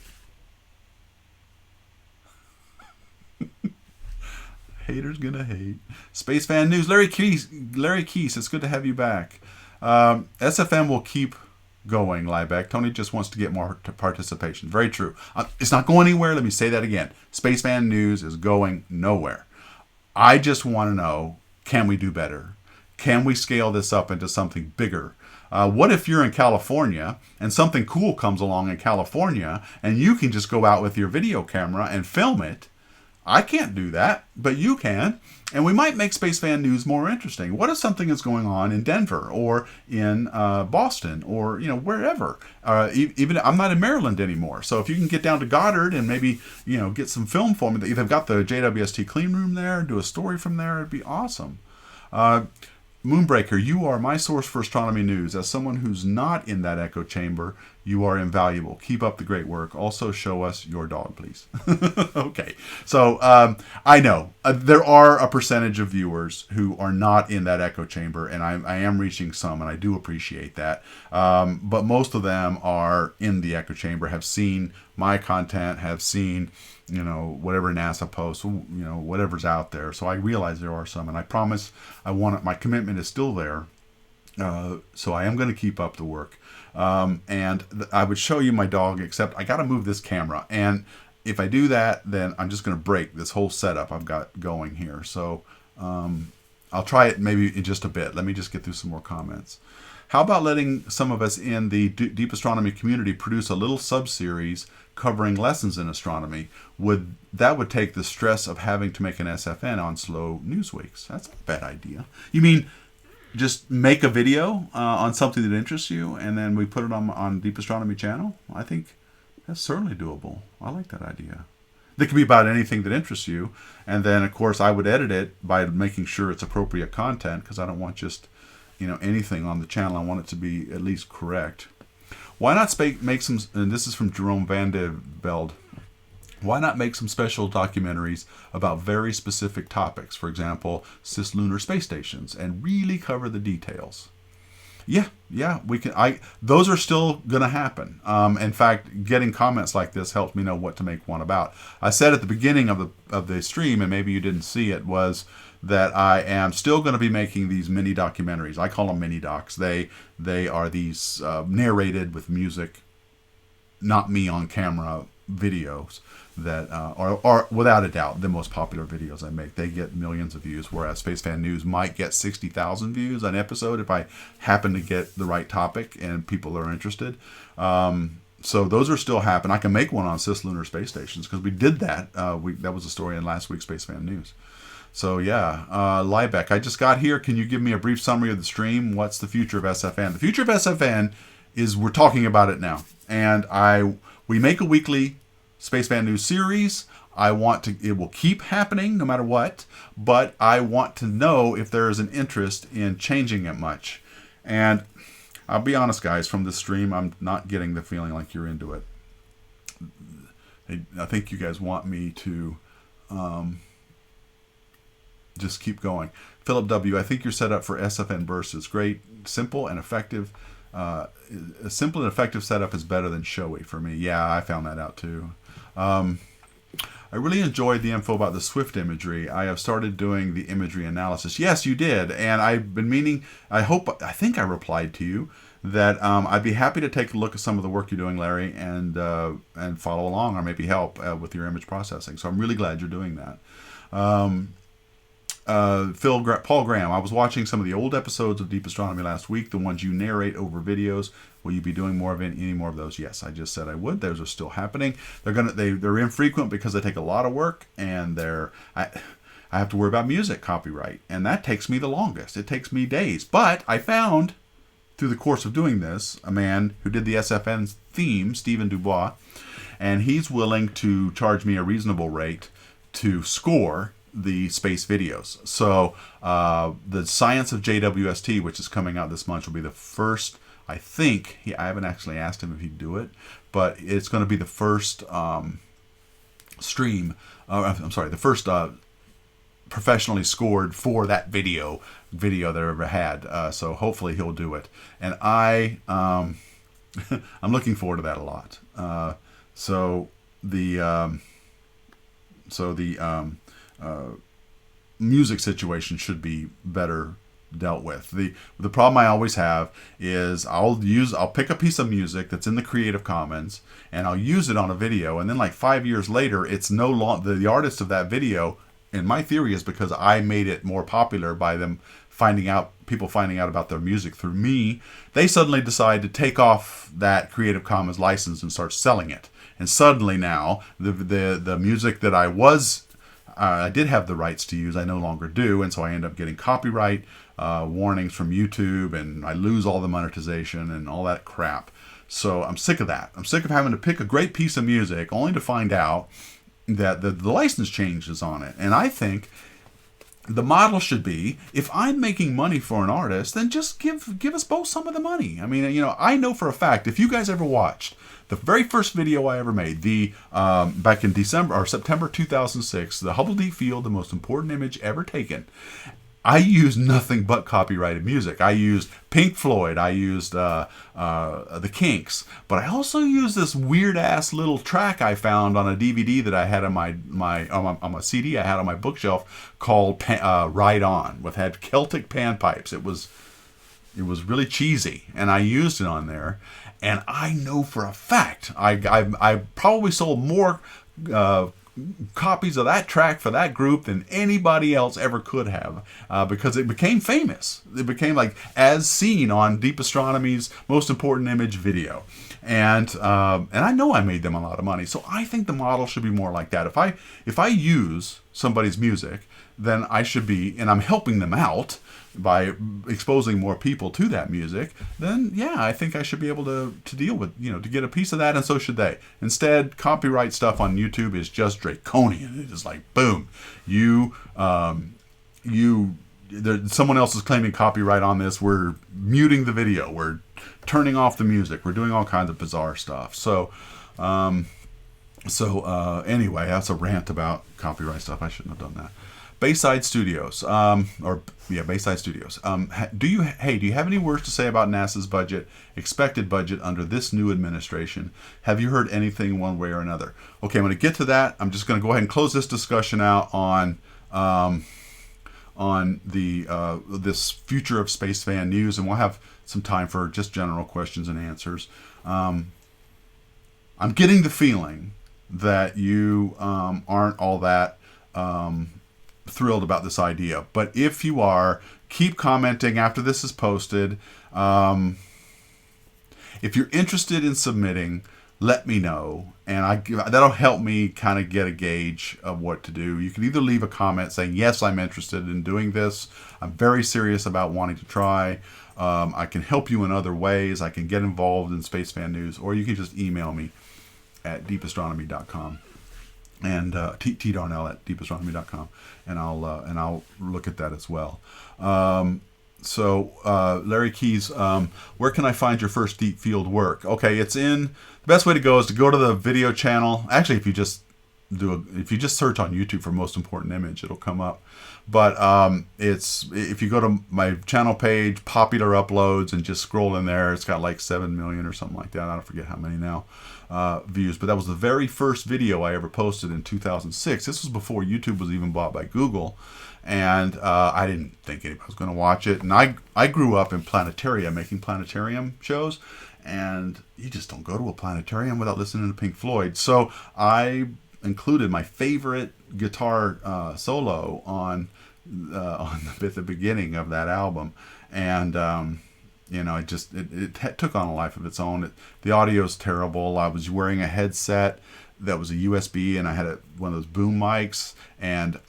Haters gonna hate. Space Fan News. Larry Keese, it's good to have you back. SFN will keep going, Liebeck. Tony just wants to get more participation. Very true. It's not going anywhere. Let me say that again. Space Fan News is going nowhere. I just want to know, can we do better? Can we scale this up into something bigger? What if you're in California and something cool comes along in California and you can just go out with your video camera and film it? I can't do that, but you can. And we might make Space Fan News more interesting. What if something is going on in Denver or in Boston or, you know, wherever? Even I'm not in Maryland anymore. So if you can get down to Goddard and maybe, you know, get some film for me. They've got the JWST clean room there, do a story from there. It'd be awesome. Moonbreaker, you are my source for astronomy news. As someone who's not in that echo chamber, you are invaluable. Keep up the great work. Also show us your dog, please. Okay. So I know there are a percentage of viewers who are not in that echo chamber, and I am reaching some, and I do appreciate that. But most of them are in the echo chamber, have seen my content, have seen, you know, whatever NASA posts, you know, whatever's out there. So I realize there are some, and I promise my commitment is still there. So I am going to keep up the work. And I would show you my dog, except I got to move this camera. And if I do that, then I'm just going to break this whole setup I've got going here. So I'll try it maybe in just a bit. Let me just get through some more comments. How about letting some of us in the Deep Astronomy community produce a little sub-series covering lessons in astronomy? That would take the stress of having to make an SFN on slow news weeks. That's not a bad idea. You mean just make a video on something that interests you, and then we put it on Deep Astronomy channel. I think that's certainly doable. I like that idea. It could be about anything that interests you, and then of course I would edit it by making sure it's appropriate content, because I don't want just anything on the channel. I want it to be at least correct. Why not make some? And this is from Jerome Van de Velde. Why not make some special documentaries about very specific topics? For example, cislunar space stations, and really cover the details. Yeah, we can. Those are still going to happen. In fact, getting comments like this helps me know what to make one about. I said at the beginning of the stream, and maybe you didn't see it, was that I am still going to be making these mini documentaries. I call them mini docs. They are these narrated with music, not me on camera videos that are without a doubt the most popular videos I make. They get millions of views, whereas Space Fan News might get 60,000 views an episode if I happen to get the right topic and people are interested. So those are still happening. I can make one on cislunar space stations, because we did that. That was a story in last week's Space Fan News. So yeah, Liebeck, I just got here. Can you give me a brief summary of the stream? What's the future of SFN? The future of SFN is, we're talking about it now, and we make a weekly Space Fan News series. It will keep happening no matter what, but I want to know if there is an interest in changing it much. And I'll be honest, guys, from this stream, I'm not getting the feeling like you're into it. I think you guys want me to just keep going. Philip W., I think your setup for SFN bursts is great, simple and effective. A simple and effective setup is better than showy for me. Yeah, I found that out too. I really enjoyed the info about the Swift imagery. I have started doing the imagery analysis. Yes, you did. And I've been meaning, I think I replied to you that I'd be happy to take a look at some of the work you're doing, Larry, and follow along, or maybe help with your image processing. So I'm really glad you're doing that. Paul Graham, I was watching some of the old episodes of Deep Astronomy last week, the ones you narrate over videos. Will you be doing any more of those? Yes, I just said I would. Those are still happening. They're infrequent because they take a lot of work, and I have to worry about music copyright, and that takes me the longest. It takes me days. But I found, through the course of doing this, a man who did the SFN theme, Stephen Dubois, and he's willing to charge me a reasonable rate to score the space videos. So the Science of JWST, which is coming out this month, will be the first, I think, I haven't actually asked him if he'd do it, but it's going to be the first the first professionally scored for that video that I ever had. So hopefully he'll do it. And I'm looking forward to that a lot. So the music situation should be better dealt with. The problem I always have is I'll pick a piece of music that's in the Creative Commons and I'll use it on a video, and then like 5 years later it's no longer the artist of that video. And my theory is because I made it more popular by people finding out about their music through me, they suddenly decide to take off that Creative Commons license and start selling it. And suddenly now the music that I did have the rights to use, I no longer do, and so I end up getting copyright warnings from YouTube, and I lose all the monetization and all that crap. So I'm sick of that. I'm sick of having to pick a great piece of music only to find out that the license changes on it. And I think the model should be, if I'm making money for an artist, then just give us both some of the money. I mean, I know for a fact, if you guys ever watched the very first video I ever made, back in September 2006, the Hubble Deep Field, the most important image ever taken, I used nothing but copyrighted music. I used Pink Floyd, I used the Kinks, but I also used this weird ass little track I found on a DVD that I had on my CD I had on my bookshelf called Ride On, with had Celtic panpipes. It was really cheesy, and I used it on there. And I know for a fact I probably sold more copies of that track for that group than anybody else ever could have, because it became famous. It became like as seen on Deep Astronomy's Most Important Image video, and I know I made them a lot of money. So I think the model should be more like that. If I use somebody's music, then I should be, and I'm helping them out, by exposing more people to that music, then yeah, I think I should be able to deal with, to get a piece of that, and so should they. Instead, copyright stuff on YouTube is just draconian. It's just like, boom, someone else is claiming copyright on this. We're muting the video. We're turning off the music. We're doing all kinds of bizarre stuff. So anyway, that's a rant about copyright stuff. I shouldn't have done that. Bayside Studios, Bayside Studios. Do you have any words to say about NASA's expected budget under this new administration? Have you heard anything one way or another? Okay, I'm going to get to that. I'm just going to go ahead and close this discussion out on this Future of SFN news, and we'll have some time for just general questions and answers. I'm getting the feeling that you aren't all that thrilled about this idea, but if you are, keep commenting after this is posted. If you're interested in submitting, let me know, and that'll help me kind of get a gauge of what to do. You can either leave a comment saying, yes, I'm interested in doing this, I'm very serious about wanting to try, I can help you in other ways, I can get involved in Spacefan News, or you can just email me at deepastronomy.com and tdarnell@deepastronomy.com, and I'll look at that as well. Larry Keys, where can I find your first deep field work? Okay, the best way to go is to go to the video channel. Actually, if you just search on YouTube for most important image, it'll come up. But if you go to my channel page, popular uploads, and just scroll in there, it's got like 7 million or something like that. I don't forget how many now views. But that was the very first video I ever posted in 2006. This was before YouTube was even bought by Google. And I didn't think anybody was going to watch it. And I grew up in planetaria, making planetarium shows. And you just don't go to a planetarium without listening to Pink Floyd. So I included my favorite guitar solo on the beginning of that album. And, it took on a life of its own. The audio's terrible. I was wearing a headset that was a USB, and I had one of those boom mics, and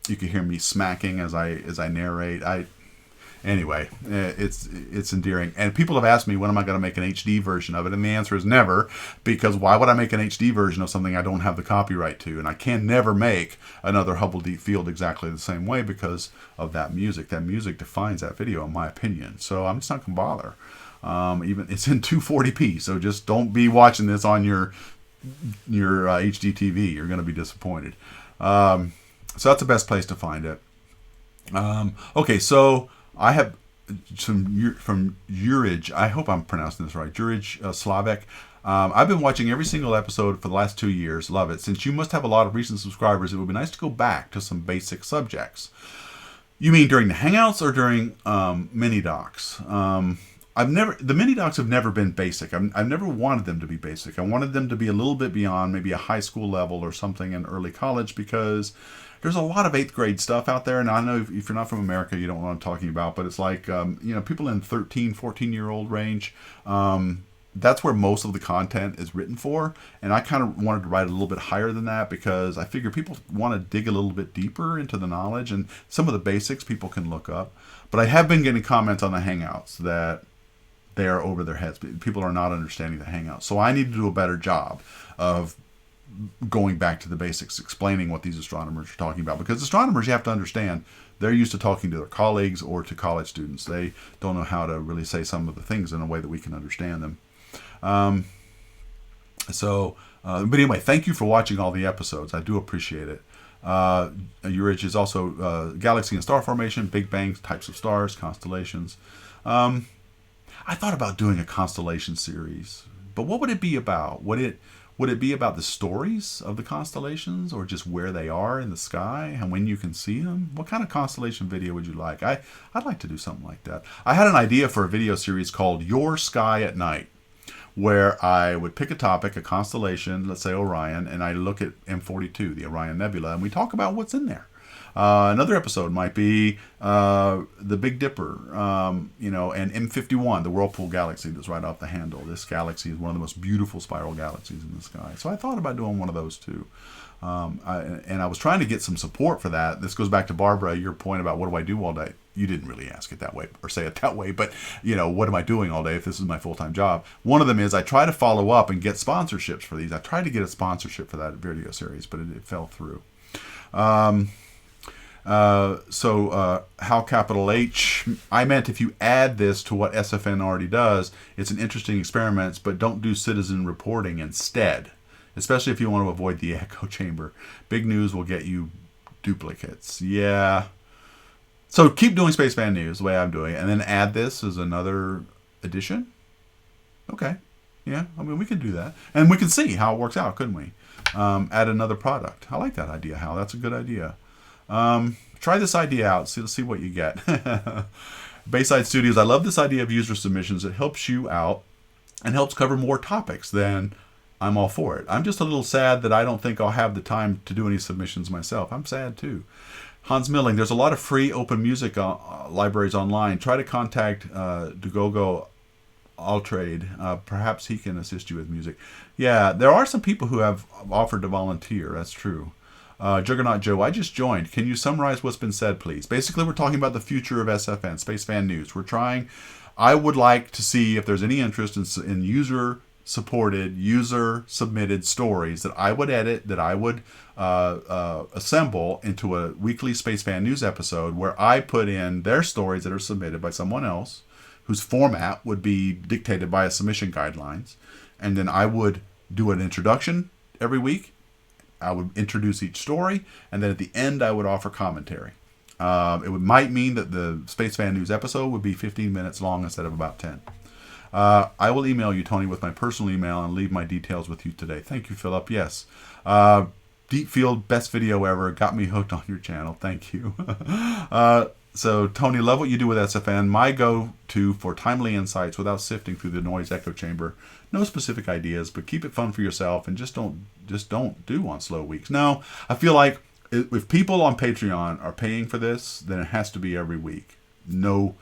you could hear me smacking as I narrate. Anyway, it's endearing. And people have asked me, when am I going to make an HD version of it? And the answer is never, because why would I make an HD version of something I don't have the copyright to? And I can never make another Hubble Deep Field exactly the same way because of that music. That music defines that video, in my opinion. So I'm just not going to bother. Even it's in 240p, so just don't be watching this on your HD TV. You're going to be disappointed. So that's the best place to find it. Okay, so I have some from Jurij. I hope I'm pronouncing this right. Jurij Slavek. I've been watching every single episode for the last 2 years. Love it. Since you must have a lot of recent subscribers, it would be nice to go back to some basic subjects. You mean during the Hangouts or during mini docs? The mini docs have never been basic. I've never wanted them to be basic. I wanted them to be a little bit beyond maybe a high school level or something in early college, because there's a lot of 8th grade stuff out there. And I know if you're not from America, you don't know what I'm talking about, but it's like, people in 13, 14-year-old range, that's where most of the content is written for. And I kind of wanted to write a little bit higher than that, because I figure people want to dig a little bit deeper into the knowledge, and some of the basics people can look up. But I have been getting comments on the Hangouts that they are over their heads. People are not understanding the Hangouts. So I need to do a better job of going back to the basics, explaining what these astronomers are talking about. Because astronomers, you have to understand, they're used to talking to their colleagues or to college students. They don't know how to really say some of the things in a way that we can understand them. But anyway, thank you for watching all the episodes. I do appreciate it. Urich is also galaxy and star formation, Big Bang, types of stars, constellations. I thought about doing a constellation series, but what would it be about? Would it be about the stories of the constellations, or just where they are in the sky and when you can see them? What kind of constellation video would you like? I'd like to do something like that. I had an idea for a video series called Your Sky at Night, where I would pick a topic, a constellation, let's say Orion, and I look at M42, the Orion Nebula, and we talk about what's in there. Another episode might be the Big Dipper, and M51, the Whirlpool Galaxy that's right off the handle. This galaxy is one of the most beautiful spiral galaxies in the sky. So I thought about doing one of those too. I was trying to get some support for that. This goes back to Barbara, your point about what do I do all day? you didn't really ask it that way or say it that way, but what am I doing all day if this is my full-time job? One of them is I try to follow up and get sponsorships for these. I tried to get a sponsorship for that video series, but it fell through. How capital H, I meant if you add this to what SFN already does, it's an interesting experiment, but don't do citizen reporting instead, especially if you want to avoid the echo chamber. Big news will get you duplicates. Yeah. So keep doing Spaceman News the way I'm doing it, and then add this as another edition. Okay. Yeah, I mean, we can do that. And we can see how it works out, couldn't we? Add another product. I like that idea, Hal. That's a good idea. Try this idea out. Let's see what you get. Bayside Studios. I love this idea of user submissions. It helps you out and helps cover more topics. Then I'm all for it. I'm just a little sad that I don't think I'll have the time to do any submissions myself. I'm sad too. Hans Milling. There's a lot of free open music libraries online. Try to contact Dugogo Altrade. Perhaps he can assist you with music. Yeah, there are some people who have offered to volunteer. That's true. Juggernaut Joe, I just joined. Can you summarize what's been said, please? Basically, we're talking about the future of SFN, Space Fan News. I would like to see if there's any interest in user-supported, user-submitted stories that I would edit, that I would assemble into a weekly Space Fan News episode where I put in their stories that are submitted by someone else, whose format would be dictated by a submission guidelines. And then I would do an introduction every week. I would introduce each story, and then at the end I would offer commentary. Might mean that the Space Fan News episode would be 15 minutes long instead of about 10. I will email you, Tony, with my personal email and leave my details with you today. Thank you, Philip. Yes. Deep Field, best video ever. Got me hooked on your channel. Thank you. So, Tony, love what you do with SFN. My go-to for timely insights without sifting through the noise echo chamber. No specific ideas, but keep it fun for yourself and just don't do on slow weeks. No, I feel like if people on Patreon are paying for this, then it has to be every week. No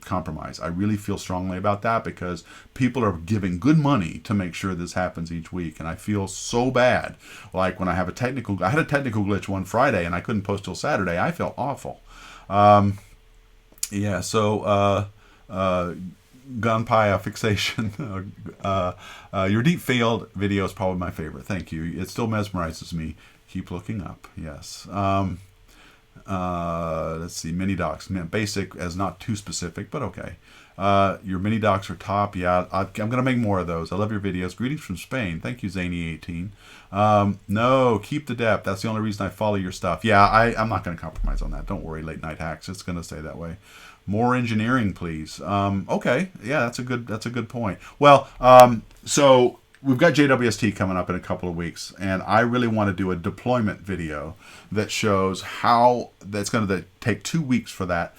compromise. I really feel strongly about that because people are giving good money to make sure this happens each week, and I feel so bad. Like when I had a technical glitch one Friday and I couldn't post till Saturday. I felt awful. Gunpie fixation. Your deep field video is probably my favorite. Thank you. It still mesmerizes me. Keep looking up. Yes. Let's see. Mini docs. Basic as not too specific, but okay. Your mini docs are top. Yeah, I'm going to make more of those. I love your videos. Greetings from Spain. Thank you, Zany18. No, keep the depth. That's the only reason I follow your stuff. Yeah, I'm not going to compromise on that. Don't worry, Late Night Hacks. It's going to stay that way. More engineering, please. Okay. Yeah, that's a good point. Well, so we've got JWST coming up in a couple of weeks, and I really want to do a deployment video that shows how that's going to take 2 weeks for that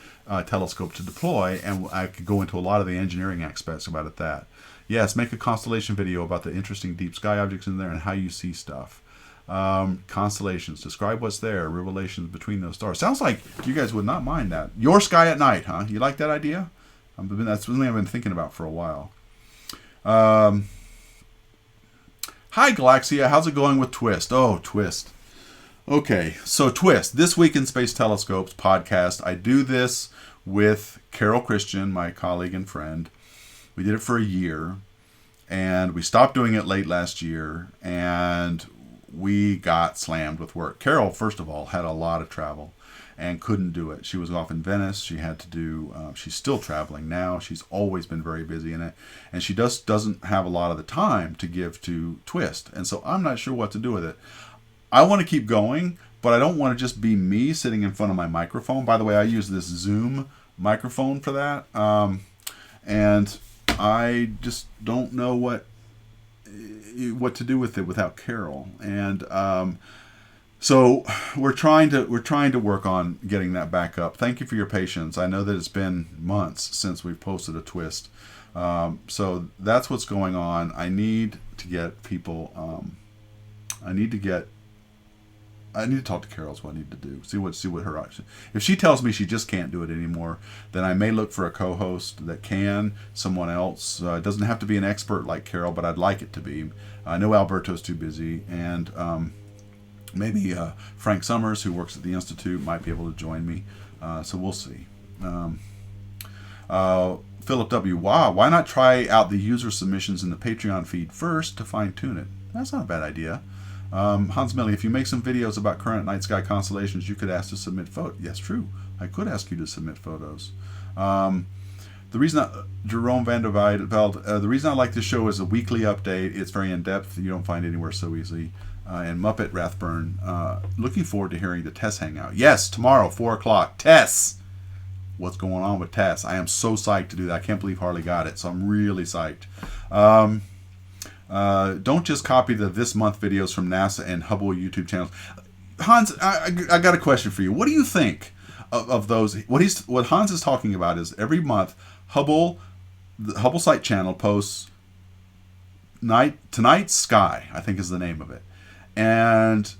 telescope to deploy, and I could go into a lot of the engineering aspects about it. Yes, make a constellation video about the interesting deep sky objects in there and how you see stuff. Constellations, describe what's there, revelations between those stars. Sounds like you guys would not mind that. Your sky at night, huh? You like that idea? That's something I've been thinking about for a while. Hi Galaxia, how's it going with Twist? Oh, Twist. Okay, so Twist, This Week in Space Telescopes podcast. I do this with Carol Christian, my colleague and friend. We did it for a year, and we stopped doing it late last year, and we got slammed with work. Carol, first of all, had a lot of travel and couldn't do it. She was off in Venice. She had to do, she's still traveling now. She's always been very busy in it. And she doesn't have a lot of the time to give to Twist. And so I'm not sure what to do with it. I want to keep going, but I don't want to just be me sitting in front of my microphone. By the way, I use this Zoom microphone for that. And I just don't know what to do with it without Carol. And so we're trying to work on getting that back up. Thank you for your patience. I know that it's been months since we've posted a Twist. So that's what's going on. I need to get people. I need to talk to Carol. Is what I need to do. See what her option. If she tells me she just can't do it anymore, then I may look for a co-host that can. Someone else. It doesn't have to be an expert like Carol, but I'd like it to be. I know Alberto's too busy, and maybe Frank Summers, who works at the Institute, might be able to join me. So we'll see. Philip W. Wow, why not try out the user submissions in the Patreon feed first to fine tune it? That's not a bad idea. Hans Millie, if you make some videos about current night sky constellations, you could ask to submit photos. Yes, true. I could ask you to submit photos. The reason Jerome van der Veld, the reason I like this show is a weekly update. It's very in depth. You don't find it anywhere so easily. And Muppet Rathburn, looking forward to hearing the Tess hangout. Yes, tomorrow, 4 o'clock. Tess. What's going on with Tess? I am so psyched to do that. I can't believe Harley got it, so I'm really psyched. Don't just copy the this month videos from NASA and Hubble YouTube channels. Hans, I got a question for you. What do you think of those? What Hans is talking about is every month the Hubble site channel posts Tonight's Sky, I think is the name of it, and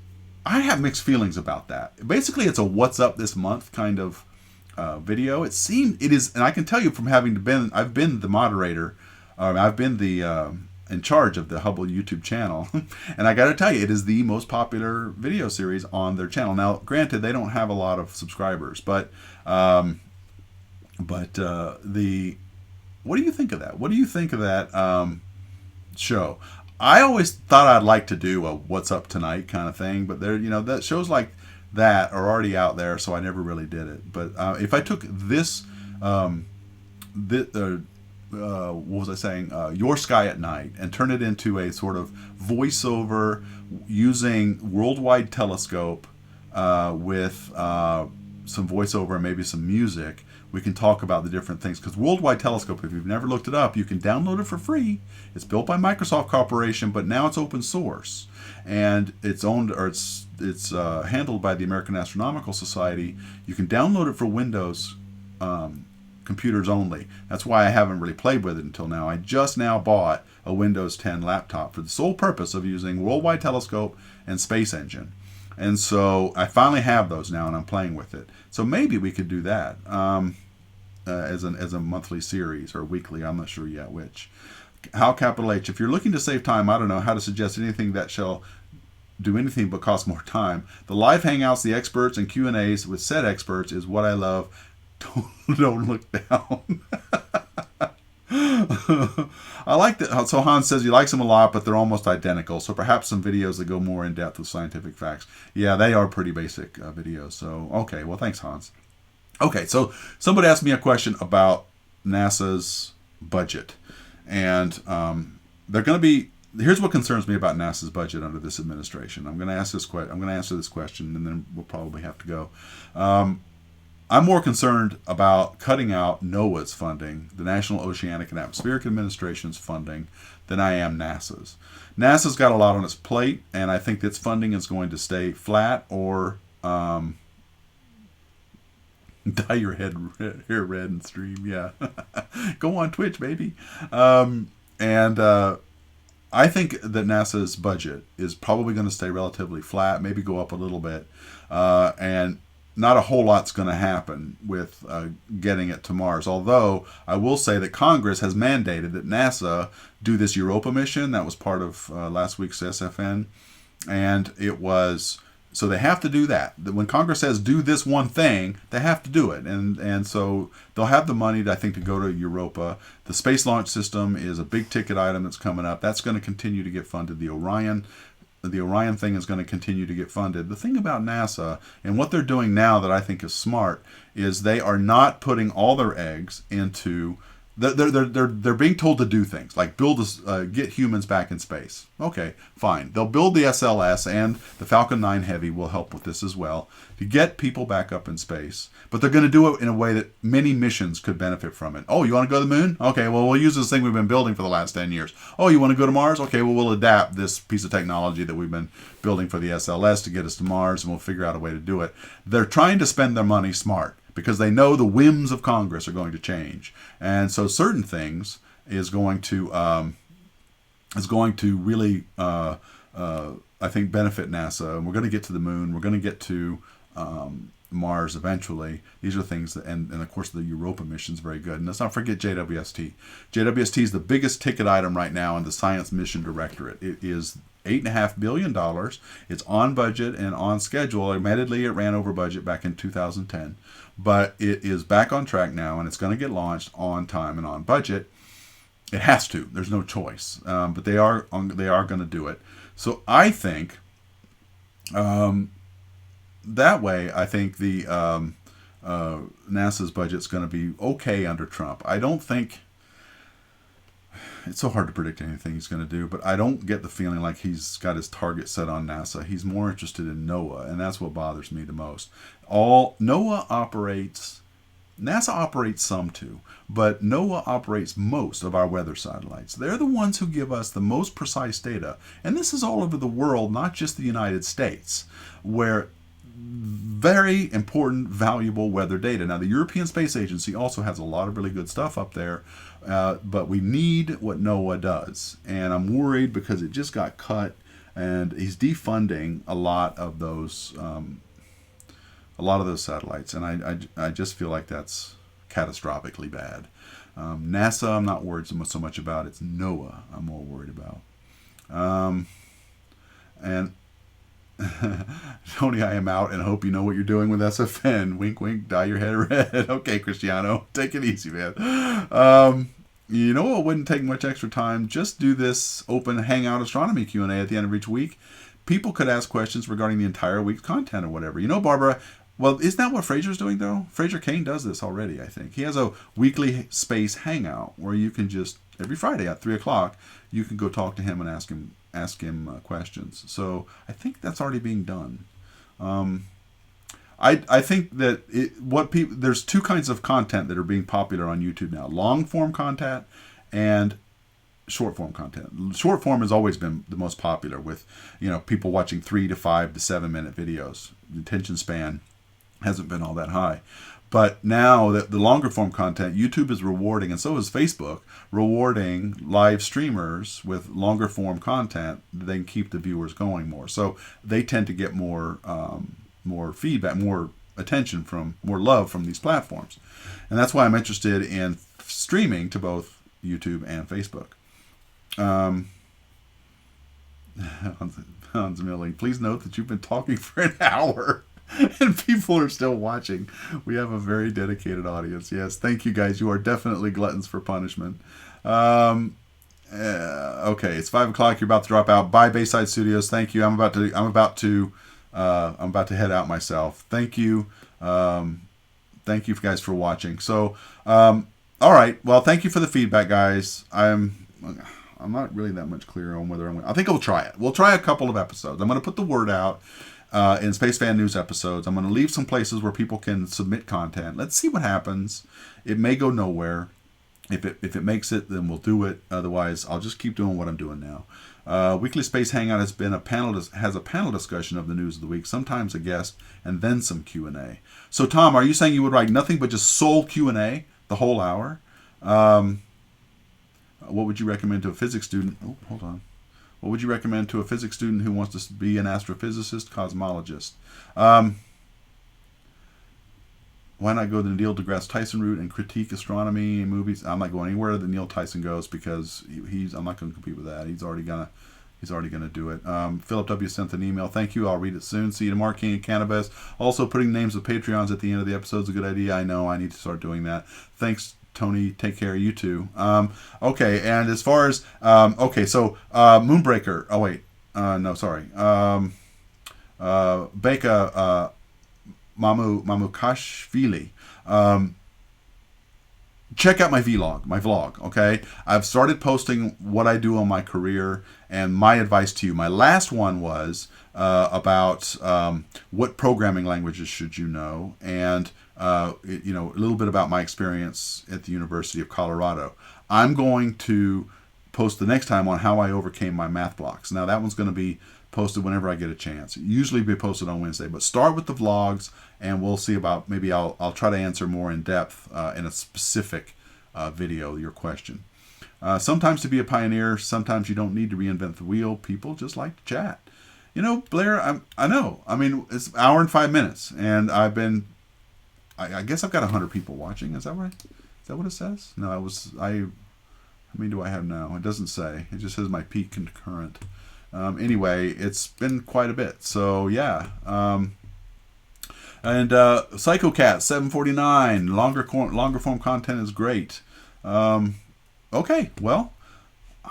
I have mixed feelings about that. Basically, it's a what's up this month kind of video. It is, and I can tell you from I've been the moderator, I've been the in charge of the Hubble YouTube channel, and I got to tell you, it is the most popular video series on their channel. Now, granted, they don't have a lot of subscribers, but what do you think of that? What do you think of that show? I always thought I'd like to do a "What's Up Tonight" kind of thing, but that shows like that are already out there, so I never really did it. But if I took this, what was I saying? Your Sky at Night, and turn it into a sort of voiceover using Worldwide Telescope with some voiceover and maybe some music, we can talk about the different things. Because Worldwide Telescope, if you've never looked it up, you can download it for free. It's built by Microsoft Corporation, but now it's open source, and it's owned, or it's handled by the American Astronomical Society. You can download it for Windows computers only. That's why I haven't really played with it until now. I just now bought a Windows 10 laptop for the sole purpose of using Worldwide Telescope and Space Engine. And so I finally have those now, and I'm playing with it. So maybe we could do that as a monthly series or weekly. I'm not sure yet which. How capital H. If you're looking to save time, I don't know how to suggest anything that shall do anything but cost more time. The live hangouts, the experts, and Q&As with said experts is what I love. Don't look down. I like that. So Hans says he likes them a lot, but they're almost identical. So perhaps some videos that go more in depth with scientific facts. Yeah, they are pretty basic videos. So, okay. Well, thanks, Hans. Okay, so somebody asked me a question about NASA's budget. And they're going to be... Here's what concerns me about NASA's budget under this administration. I'm going to answer this question, and then we'll probably have to go. I'm more concerned about cutting out NOAA's funding, the National Oceanic and Atmospheric Administration's funding, than I am NASA's. NASA's got a lot on its plate, and I think its funding is going to stay flat or dye your hair red and stream. Yeah. Go on Twitch, baby. I think that NASA's budget is probably going to stay relatively flat, maybe go up a little bit, and not a whole lot's going to happen with getting it to Mars. Although I will say that Congress has mandated that NASA do this Europa mission. That was part of last week's SFN, and it was... So they have to do that. When Congress says do this one thing, they have to do it. And so they'll have the money, I think, to go to Europa. The Space Launch System is a big ticket item that's coming up. That's going to continue to get funded. The Orion thing is going to continue to get funded. The thing about NASA and what they're doing now that I think is smart is they are not putting all their eggs into... They're being told to do things like get humans back in space. Okay, fine. They'll build the SLS, and the Falcon 9 Heavy will help with this as well, to get people back up in space. But they're going to do it in a way that many missions could benefit from it. Oh, you want to go to the moon? Okay, well, we'll use this thing we've been building for the last 10 years. Oh, you want to go to Mars? Okay, well, we'll adapt this piece of technology that we've been building for the SLS to get us to Mars, and we'll figure out a way to do it. They're trying to spend their money smart, because they know the whims of Congress are going to change, and so certain things is going to really, I think, benefit NASA. And we're going to get to the moon. We're going to get to Mars eventually. These are things that, and of course the Europa mission is very good. And let's not forget JWST. JWST is the biggest ticket item right now in the Science Mission Directorate. It is $8.5 billion. It's on budget and on schedule. Admittedly, it ran over budget back in 2010, but it is back on track now, and it's going to get launched on time and on budget. It has to. There's no choice. But they are going to do it. So I think that way, I think the NASA's budget's going to be okay under Trump. I don't think it's so hard to predict anything he's going to do, but I don't get the feeling like he's got his target set on NASA. He's more interested in NOAA, and that's what bothers me the most. NASA operates some too, but NOAA operates most of our weather satellites. They're the ones who give us the most precise data, and this is all over the world, not just the United States, where very important, valuable weather data. Now, the European Space Agency also has a lot of really good stuff up there, but we need what NOAA does. And I'm worried because it just got cut, and he's defunding a lot of those satellites, and I just feel like that's catastrophically bad. NASA, I'm not worried so much about. It's NOAA I'm more worried about. And Tony, I am out, and I hope you know what you're doing with SFN. Wink, wink, dye your head red. Okay, Cristiano, take it easy, man. You know what wouldn't take much extra time? Just do this open Hangout Astronomy Q&A at the end of each week. People could ask questions regarding the entire week's content or whatever. You know, Barbara, well, isn't that what Fraser's doing, though? Fraser Kane does this already, I think. He has a weekly space hangout where you can just, every Friday at 3 o'clock, you can go talk to him and ask him questions. So I think that's already being done. I think that there's two kinds of content that are being popular on YouTube now: long form content and short form content. Short form has always been the most popular, with people watching 3 to 5 to 7 minute videos. The attention span hasn't been all that high. But now that the longer form content, YouTube is rewarding, and so is Facebook, rewarding live streamers with longer form content. They can keep the viewers going more. So they tend to get more feedback, more attention more love from these platforms. And that's why I'm interested in streaming to both YouTube and Facebook. Hans Milling, please note that you've been talking for an hour. And people are still watching. We have a very dedicated audience. Yes, thank you guys. You are definitely gluttons for punishment. Okay, it's 5 o'clock. You're about to drop out. Bye, Bayside Studios. Thank you. I'm about to head out myself. Thank you. Thank you guys for watching. So, all right. Well, thank you for the feedback, guys. I'm not really that much clear on whether I think I'll try it. We'll try a couple of episodes. I'm going to put the word out. In Space Fan News episodes. I'm going to leave some places where people can submit content. Let's see what happens. It may go nowhere. If it makes it, then we'll do it. Otherwise, I'll just keep doing what I'm doing now. Weekly Space Hangout has a panel discussion of the news of the week, sometimes a guest, and then some Q&A. So, Tom, are you saying you would write nothing but just sole Q&A the whole hour? What would you recommend to a physics student? Oh, hold on. What would you recommend to a physics student who wants to be an astrophysicist, cosmologist? Why not go the Neil deGrasse Tyson route and critique astronomy and movies? I'm not going anywhere that Neil Tyson goes because I'm not going to compete with that. He's already gonna do it. Philip W. sent an email. Thank you. I'll read it soon. See you tomorrow, King and Cannabis. Also, putting names of Patreons at the end of the episode is a good idea. I know. I need to start doing that. Thanks, Tony. Take care. You too. Okay. And as far as Moonbreaker. Oh wait. No, sorry. Beka Mamukashvili. Check out my vlog, okay? I've started posting what I do on my career and my advice to you. My last one was about what programming languages should you know, and a little bit about my experience at the University of Colorado. I'm going to post the next time on how I overcame my math blocks. Now that one's going to be posted whenever I get a chance. Usually be posted on Wednesday, but start with the vlogs, and we'll see about, maybe I'll try to answer more in depth in a specific video your question. Sometimes to be a pioneer, sometimes you don't need to reinvent the wheel. People just like to chat. Blair, I know. I mean, it's an hour and 5 minutes, and I guess I've got 100 people watching. Is that right? Is that what it says? No, how many do I have now? It doesn't say. It just says my peak concurrent Anyway, it's been quite a bit. So yeah. And Psychocat 749, longer form content is great. Okay, well,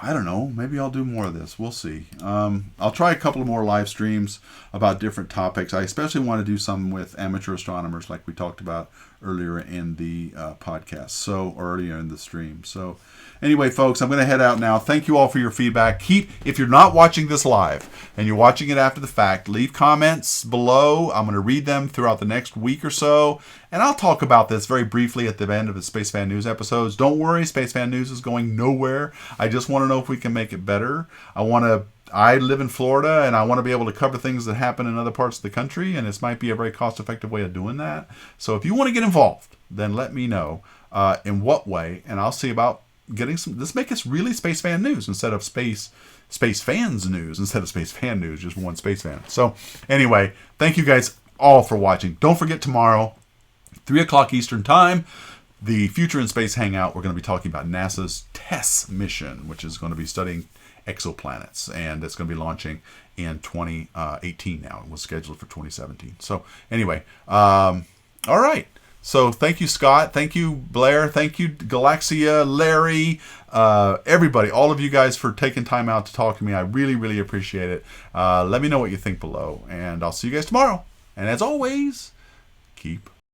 I don't know. Maybe I'll do more of this. We'll see. I'll try a couple of more live streams about different topics. I especially want to do some with amateur astronomers, like we talked about earlier in the podcast. So earlier in the stream. So anyway, folks, I'm going to head out now. Thank you all for your feedback. If you're not watching this live and you're watching it after the fact, leave comments below. I'm going to read them throughout the next week or so. And I'll talk about this very briefly at the end of the Space Fan News episodes. Don't worry, Space Fan News is going nowhere. I just want to know if we can make it better. I live in Florida, and I want to be able to cover things that happen in other parts of the country, and this might be a very cost-effective way of doing that. So if you want to get involved, then let me know in what way, and I'll see about getting some. Let's make this really Space Fan News instead of Space Fans News instead of Space Fan News, just one Space Fan. So anyway, thank you guys all for watching. Don't forget tomorrow, 3 o'clock Eastern Time, the Future in Space Hangout. We're going to be talking about NASA's TESS mission, which is going to be studying exoplanets, and it's going to be launching in 2018 now. It was scheduled for 2017. So anyway, all right. So thank you, Scott. Thank you, Blair. Thank you, Galaxia, Larry, everybody, all of you guys for taking time out to talk to me. I really, really appreciate it. Let me know what you think below, and I'll see you guys tomorrow. And as always, keep